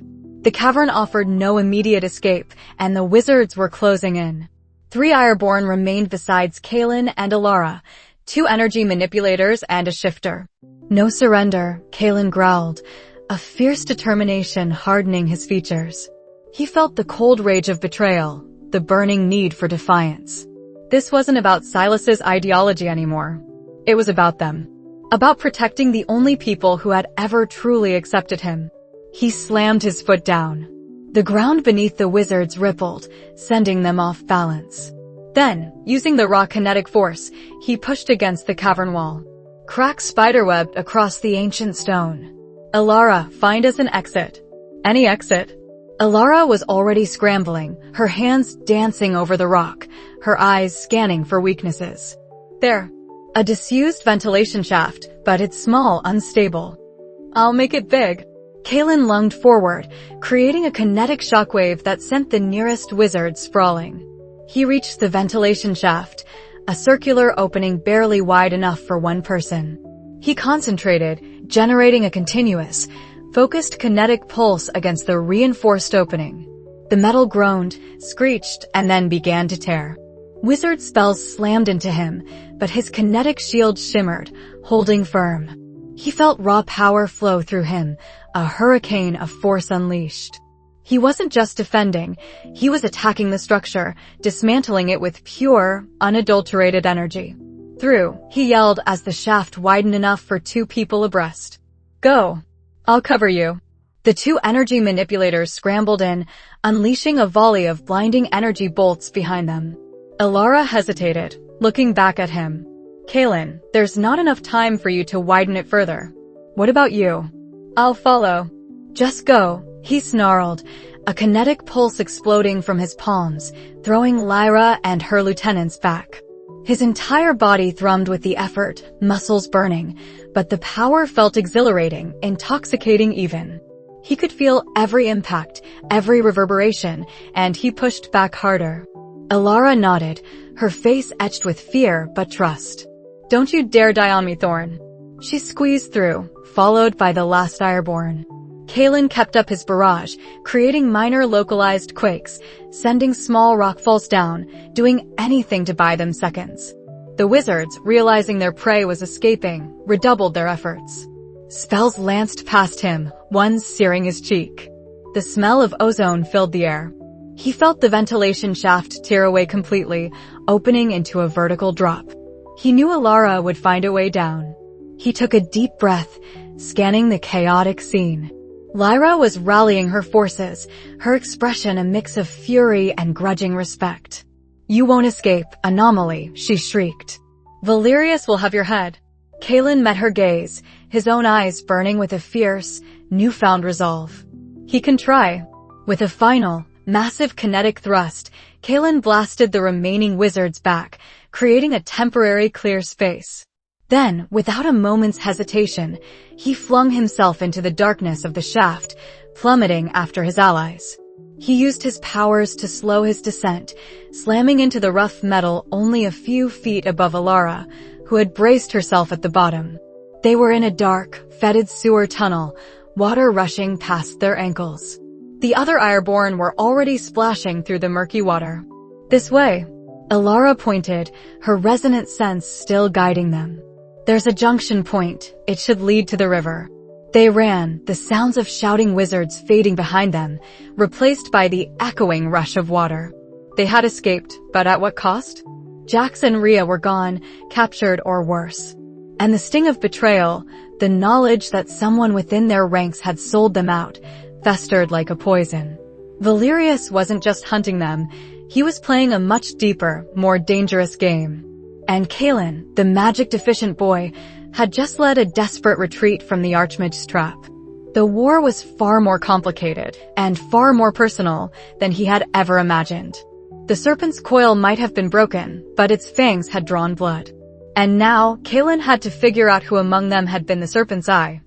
The cavern offered no immediate escape, and the wizards were closing in. 3 Ironborn remained besides Kaelen and Alara, 2 energy manipulators and a shifter. No surrender, Kaelen growled, a fierce determination hardening his features. He felt the cold rage of betrayal, the burning need for defiance. This wasn't about Silas's ideology anymore. It was about them. About protecting the only people who had ever truly accepted him. He slammed his foot down. The ground beneath the wizards rippled, sending them off balance. Then, using the raw kinetic force, he pushed against the cavern wall. Cracks spiderwebbed across the ancient stone. Alara, find us an exit. Any exit? Alara was already scrambling, her hands dancing over the rock, her eyes scanning for weaknesses. There. A disused ventilation shaft, but it's small, unstable. I'll make it big. Kaelen lunged forward, creating a kinetic shockwave that sent the nearest wizard sprawling. He reached the ventilation shaft, a circular opening barely wide enough for one person. He concentrated, generating a continuous, focused kinetic pulse against the reinforced opening. The metal groaned, screeched, and then began to tear. Wizard spells slammed into him, but his kinetic shield shimmered, holding firm. He felt raw power flow through him, a hurricane of force unleashed. He wasn't just defending, he was attacking the structure, dismantling it with pure, unadulterated energy. Through, he yelled as the shaft widened enough for 2 people abreast. Go. I'll cover you. The 2 energy manipulators scrambled in, unleashing a volley of blinding energy bolts behind them. Alara hesitated, looking back at him. Kaelen, there's not enough time for you to widen it further. What about you? I'll follow. Just go, he snarled, a kinetic pulse exploding from his palms, throwing Lyra and her lieutenants back. His entire body thrummed with the effort, muscles burning, but the power felt exhilarating, intoxicating even. He could feel every impact, every reverberation, and he pushed back harder. Alara nodded, her face etched with fear but trust. Don't you dare die on me, Thorne. She squeezed through, followed by the last Ironborn. Kaelen kept up his barrage, creating minor localized quakes, sending small rockfalls down, doing anything to buy them seconds. The wizards, realizing their prey was escaping, redoubled their efforts. Spells lanced past him, one searing his cheek. The smell of ozone filled the air. He felt the ventilation shaft tear away completely, opening into a vertical drop. He knew Alara would find a way down. He took a deep breath, scanning the chaotic scene. Lyra was rallying her forces, her expression a mix of fury and grudging respect. You won't escape, Anomaly, she shrieked. Valerius will have your head. Kaelen met her gaze, his own eyes burning with a fierce, newfound resolve. He can try. With a final, massive kinetic thrust, Kaelen blasted the remaining wizards back, creating a temporary clear space. Then, without a moment's hesitation, he flung himself into the darkness of the shaft, plummeting after his allies. He used his powers to slow his descent, slamming into the rough metal only a few feet above Alara, who had braced herself at the bottom. They were in a dark, fetid sewer tunnel, water rushing past their ankles. The other Ironborn were already splashing through the murky water. This way. Alara pointed, her resonant sense still guiding them. There's a junction point. It should lead to the river. They ran, the sounds of shouting wizards fading behind them, replaced by the echoing rush of water. They had escaped, but at what cost? Jax and Rhea were gone, captured or worse. And the sting of betrayal, the knowledge that someone within their ranks had sold them out, festered like a poison. Valerius wasn't just hunting them, he was playing a much deeper, more dangerous game. And Kaelen, the magic-deficient boy, had just led a desperate retreat from the Archmage's trap. The war was far more complicated, and far more personal, than he had ever imagined. The serpent's coil might have been broken, but its fangs had drawn blood. And now, Kaelen had to figure out who among them had been the serpent's eye.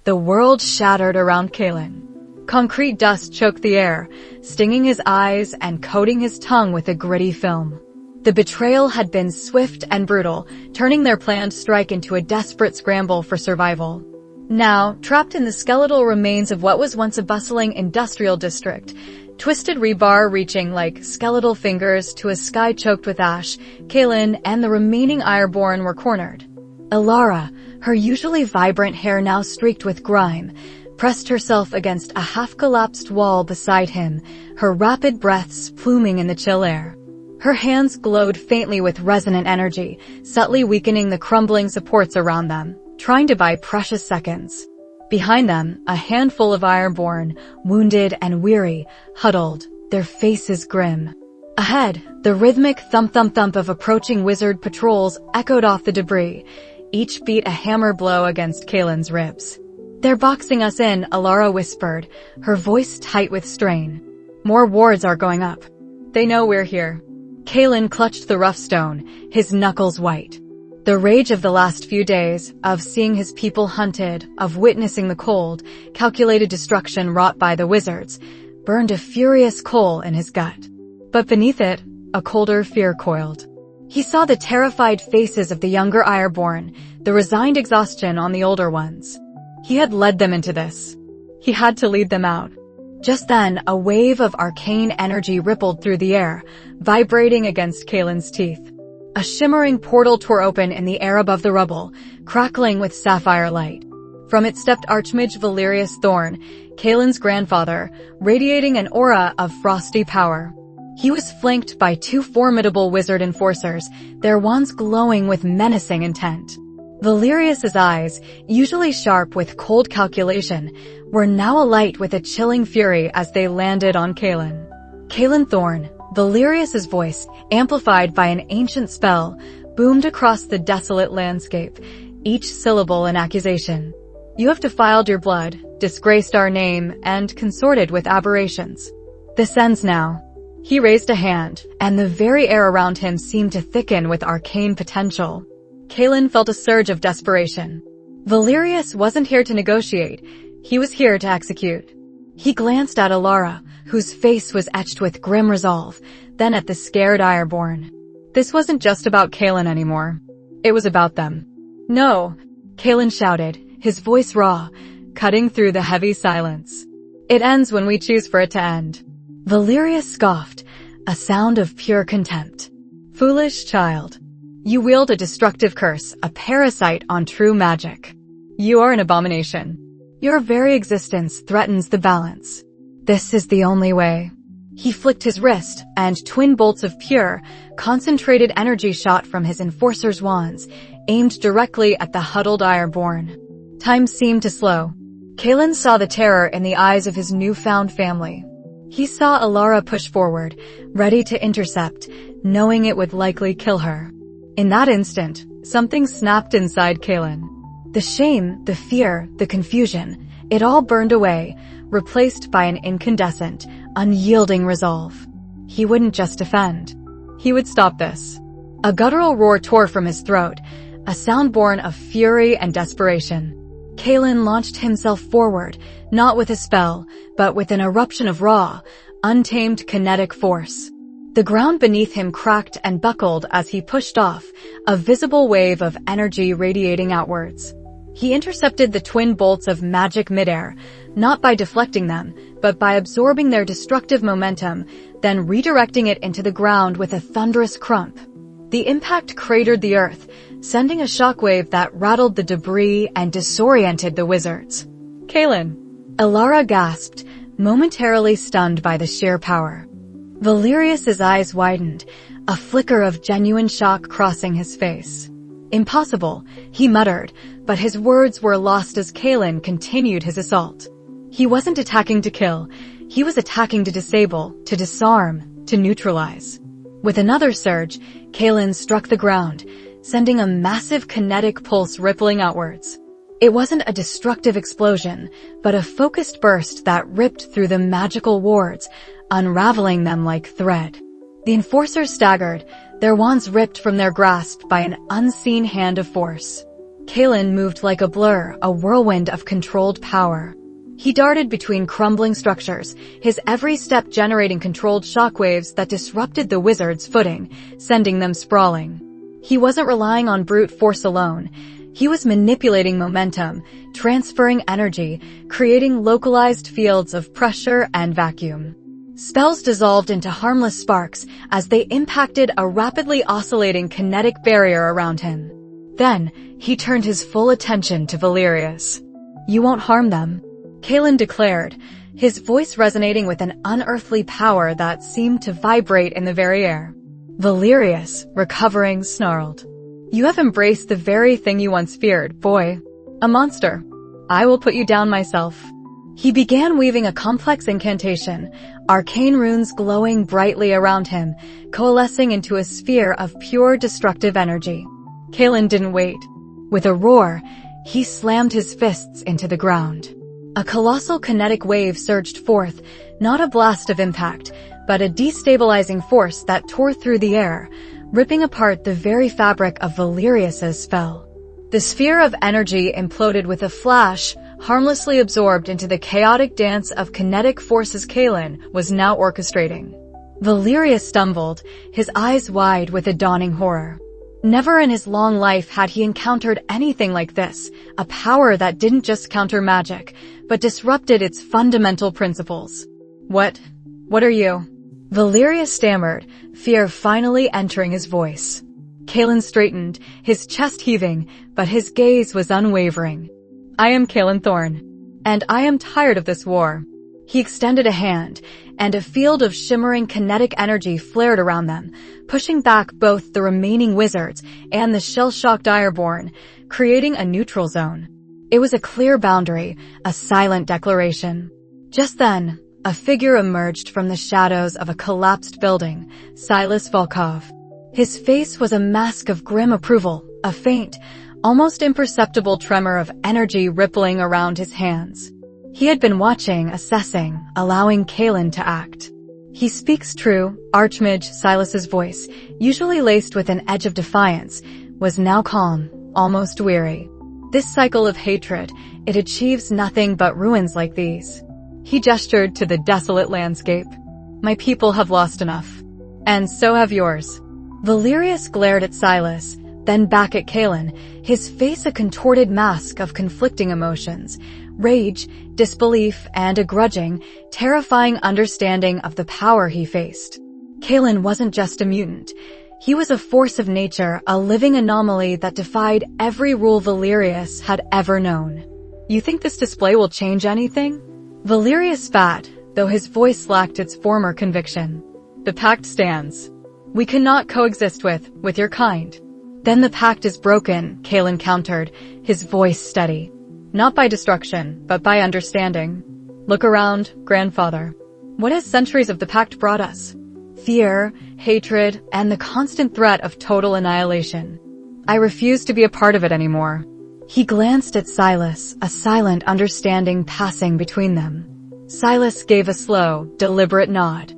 The world shattered around Kaelen. Concrete dust choked the air, stinging his eyes and coating his tongue with a gritty film. The betrayal had been swift and brutal, turning their planned strike into a desperate scramble for survival. Now, trapped in the skeletal remains of what was once a bustling industrial district, twisted rebar reaching like skeletal fingers to a sky choked with ash, Kaelen and the remaining Ironborn were cornered. Alara, her usually vibrant hair now streaked with grime, pressed herself against a half-collapsed wall beside him, her rapid breaths pluming in the chill air. Her hands glowed faintly with resonant energy, subtly weakening the crumbling supports around them, trying to buy precious seconds. Behind them, a handful of Ironborn, wounded and weary, huddled, their faces grim. Ahead, the rhythmic thump-thump-thump of approaching wizard patrols echoed off the debris, each beat a hammer blow against Kaelen's ribs. "They're boxing us in," Alara whispered, her voice tight with strain. "More wards are going up. They know we're here." Kaelen clutched the rough stone, his knuckles white. The rage of the last few days, of seeing his people hunted, of witnessing the cold, calculated destruction wrought by the wizards, burned a furious coal in his gut. But beneath it, a colder fear coiled. He saw the terrified faces of the younger Ironborn, the resigned exhaustion on the older ones. He had led them into this. He had to lead them out. Just then, a wave of arcane energy rippled through the air, vibrating against Kaelen's teeth. A shimmering portal tore open in the air above the rubble, crackling with sapphire light. From it stepped Archmage Valerius Thorne, Kaelen's grandfather, radiating an aura of frosty power. He was flanked by two formidable wizard enforcers, their wands glowing with menacing intent. Valerius's eyes, usually sharp with cold calculation, were now alight with a chilling fury as they landed on Kaelen. Kaelen Thorne, Valerius's voice, amplified by an ancient spell, boomed across the desolate landscape, each syllable an accusation. "You have defiled your blood, disgraced our name, and consorted with aberrations. This ends now." He raised a hand, and the very air around him seemed to thicken with arcane potential. Kaelen felt a surge of desperation. Valerius wasn't here to negotiate. He was here to execute. He glanced at Alara, whose face was etched with grim resolve, then at the scared Ironborn. This wasn't just about Kaelen anymore. It was about them. "No!" Kaelen shouted, his voice raw, cutting through the heavy silence. "It ends when we choose for it to end." Valerius scoffed, a sound of pure contempt. "Foolish child. You wield a destructive curse, a parasite on true magic. You are an abomination. Your very existence threatens the balance. This is the only way." He flicked his wrist, and twin bolts of pure, concentrated energy shot from his enforcer's wands, aimed directly at the huddled Ironborn. Time seemed to slow. Kaelen saw the terror in the eyes of his newfound family. He saw Alara push forward, ready to intercept, knowing it would likely kill her. In that instant, something snapped inside Kaelen. The shame, the fear, the confusion, it all burned away, replaced by an incandescent, unyielding resolve. He wouldn't just defend. He would stop this. A guttural roar tore from his throat, a sound born of fury and desperation. Kaelen launched himself forward, not with a spell, but with an eruption of raw, untamed kinetic force. The ground beneath him cracked and buckled as he pushed off, a visible wave of energy radiating outwards. He intercepted the twin bolts of magic midair, not by deflecting them, but by absorbing their destructive momentum, then redirecting it into the ground with a thunderous crump. The impact cratered the earth, sending a shockwave that rattled the debris and disoriented the wizards. "Kaelen!" Alara gasped, momentarily stunned by the sheer power. Valerius's eyes widened, a flicker of genuine shock crossing his face. "Impossible," he muttered, but his words were lost as Kaelen continued his assault. He wasn't attacking to kill, he was attacking to disable, to disarm, to neutralize. With another surge, Kaelen struck the ground, sending a massive kinetic pulse rippling outwards. It wasn't a destructive explosion, but a focused burst that ripped through the magical wards, unraveling them like thread. The enforcers staggered, their wands ripped from their grasp by an unseen hand of force. Kaelen moved like a blur, a whirlwind of controlled power. He darted between crumbling structures, his every step generating controlled shockwaves that disrupted the wizard's footing, sending them sprawling. He wasn't relying on brute force alone. He was manipulating momentum, transferring energy, creating localized fields of pressure and vacuum. Spells dissolved into harmless sparks as they impacted a rapidly oscillating kinetic barrier around him. Then, he turned his full attention to Valerius. "You won't harm them," Kaelen declared, his voice resonating with an unearthly power that seemed to vibrate in the very air. Valerius, recovering, snarled, "You have embraced the very thing you once feared, boy. A monster. I will put you down myself." He began weaving a complex incantation, arcane runes glowing brightly around him, coalescing into a sphere of pure destructive energy. Kaelen didn't wait. With a roar, he slammed his fists into the ground. A colossal kinetic wave surged forth, not a blast of impact, but a destabilizing force that tore through the air, ripping apart the very fabric of Valerius's spell. The sphere of energy imploded with a flash, harmlessly absorbed into the chaotic dance of kinetic forces Kaelen was now orchestrating. Valerius stumbled, his eyes wide with a dawning horror. Never in his long life had he encountered anything like this, a power that didn't just counter magic, but disrupted its fundamental principles. What are you?" Valerius stammered, fear finally entering his voice. Kaelen straightened, his chest heaving, but his gaze was unwavering. "I am Kaelen Thorne, and I am tired of this war." He extended a hand, and a field of shimmering kinetic energy flared around them, pushing back both the remaining wizards and the shell-shocked Ironborn, creating a neutral zone. It was a clear boundary, a silent declaration. Just then, a figure emerged from the shadows of a collapsed building, Silas Volkov. His face was a mask of grim approval, a faint, almost imperceptible tremor of energy rippling around his hands. He had been watching, assessing, allowing Kaelen to act. "He speaks true," Archmage Silas's voice, usually laced with an edge of defiance, was now calm, almost weary. "This cycle of hatred, it achieves nothing but ruins like these." He gestured to the desolate landscape. "My people have lost enough. And so have yours." Valerius glared at Silas, then back at Kaelen, his face a contorted mask of conflicting emotions. Rage, disbelief, and a grudging, terrifying understanding of the power he faced. Kaelen wasn't just a mutant. He was a force of nature, a living anomaly that defied every rule Valerius had ever known. "You think this display will change anything?" Valerius spat, though his voice lacked its former conviction. "The pact stands. We cannot coexist with your kind." "Then the pact is broken," Kaelen countered, his voice steady. "Not by destruction, but by understanding. Look around, grandfather. What has centuries of the pact brought us? Fear, hatred, and the constant threat of total annihilation. I refuse to be a part of it anymore." He glanced at Silas, a silent understanding passing between them. Silas gave a slow, deliberate nod.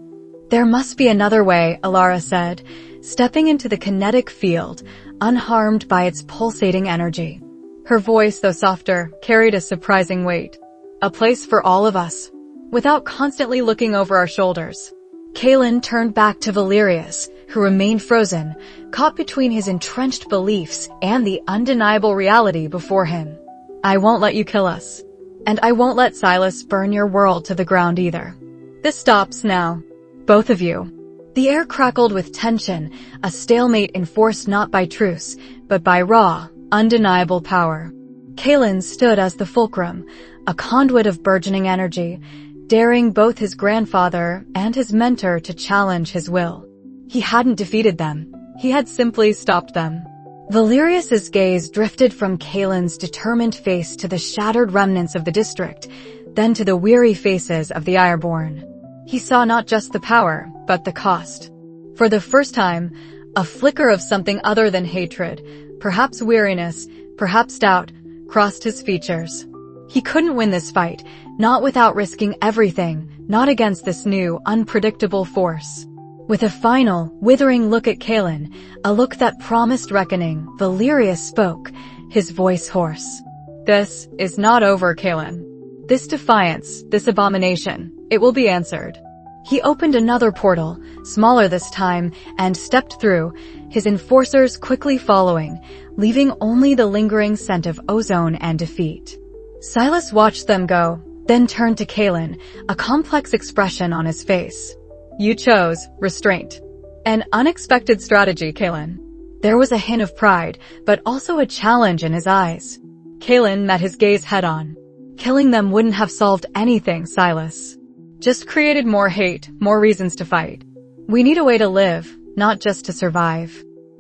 "There must be another way," Alara said, stepping into the kinetic field, unharmed by its pulsating energy. Her voice, though softer, carried a surprising weight. "A place for all of us, without constantly looking over our shoulders." Kaelen turned back to Valerius, who remained frozen, caught between his entrenched beliefs and the undeniable reality before him. "I won't let you kill us. And I won't let Silas burn your world to the ground either. This stops now. Both of you." The air crackled with tension, a stalemate enforced not by truce, but by raw, undeniable power. Kaelen stood as the fulcrum, a conduit of burgeoning energy, daring both his grandfather and his mentor to challenge his will. He hadn't defeated them. He had simply stopped them. Valerius's gaze drifted from Kaelen's determined face to the shattered remnants of the district, then to the weary faces of the Ironborn. He saw not just the power, but the cost. For the first time, a flicker of something other than hatred, perhaps weariness, perhaps doubt, crossed his features. He couldn't win this fight, not without risking everything, not against this new, unpredictable force. With a final, withering look at Kaelen, a look that promised reckoning, Valerius spoke, his voice hoarse. "This is not over, Kaelen. This defiance, this abomination, it will be answered." He opened another portal, smaller this time, and stepped through, his enforcers quickly following, leaving only the lingering scent of ozone and defeat. Silas watched them go, then turned to Kaelen, a complex expression on his face. "You chose restraint. An unexpected strategy, Kaelen." There was a hint of pride, but also a challenge in his eyes. Kaelen met his gaze head-on. "Killing them wouldn't have solved anything, Silas. Just created more hate, more reasons to fight. We need a way to live, not just to survive."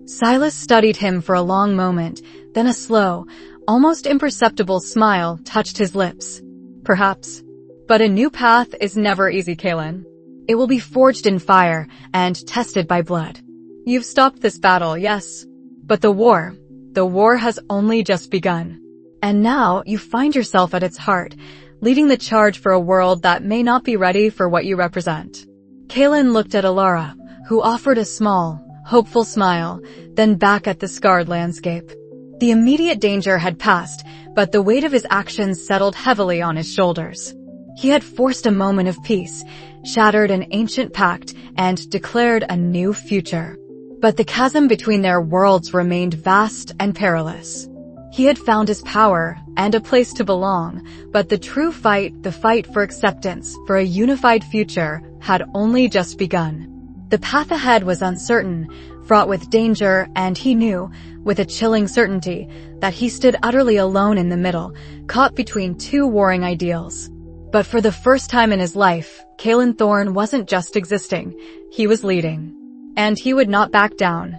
Silas studied him for a long moment, then a slow, almost imperceptible smile touched his lips. "Perhaps. But a new path is never easy, Kaelen. It will be forged in fire and tested by blood. You've stopped this battle, yes. But the war has only just begun. And now you find yourself at its heart, leading the charge for a world that may not be ready for what you represent." Kaelen looked at Alara, who offered a small, hopeful smile, then back at the scarred landscape. The immediate danger had passed, but the weight of his actions settled heavily on his shoulders. He had forced a moment of peace, shattered an ancient pact, and declared a new future. But the chasm between their worlds remained vast and perilous. He had found his power and a place to belong, but the true fight, the fight for acceptance, for a unified future, had only just begun. The path ahead was uncertain, fraught with danger, and he knew, with a chilling certainty, that he stood utterly alone in the middle, caught between two warring ideals. But for the first time in his life, Kaelen Thorne wasn't just existing, he was leading. And he would not back down.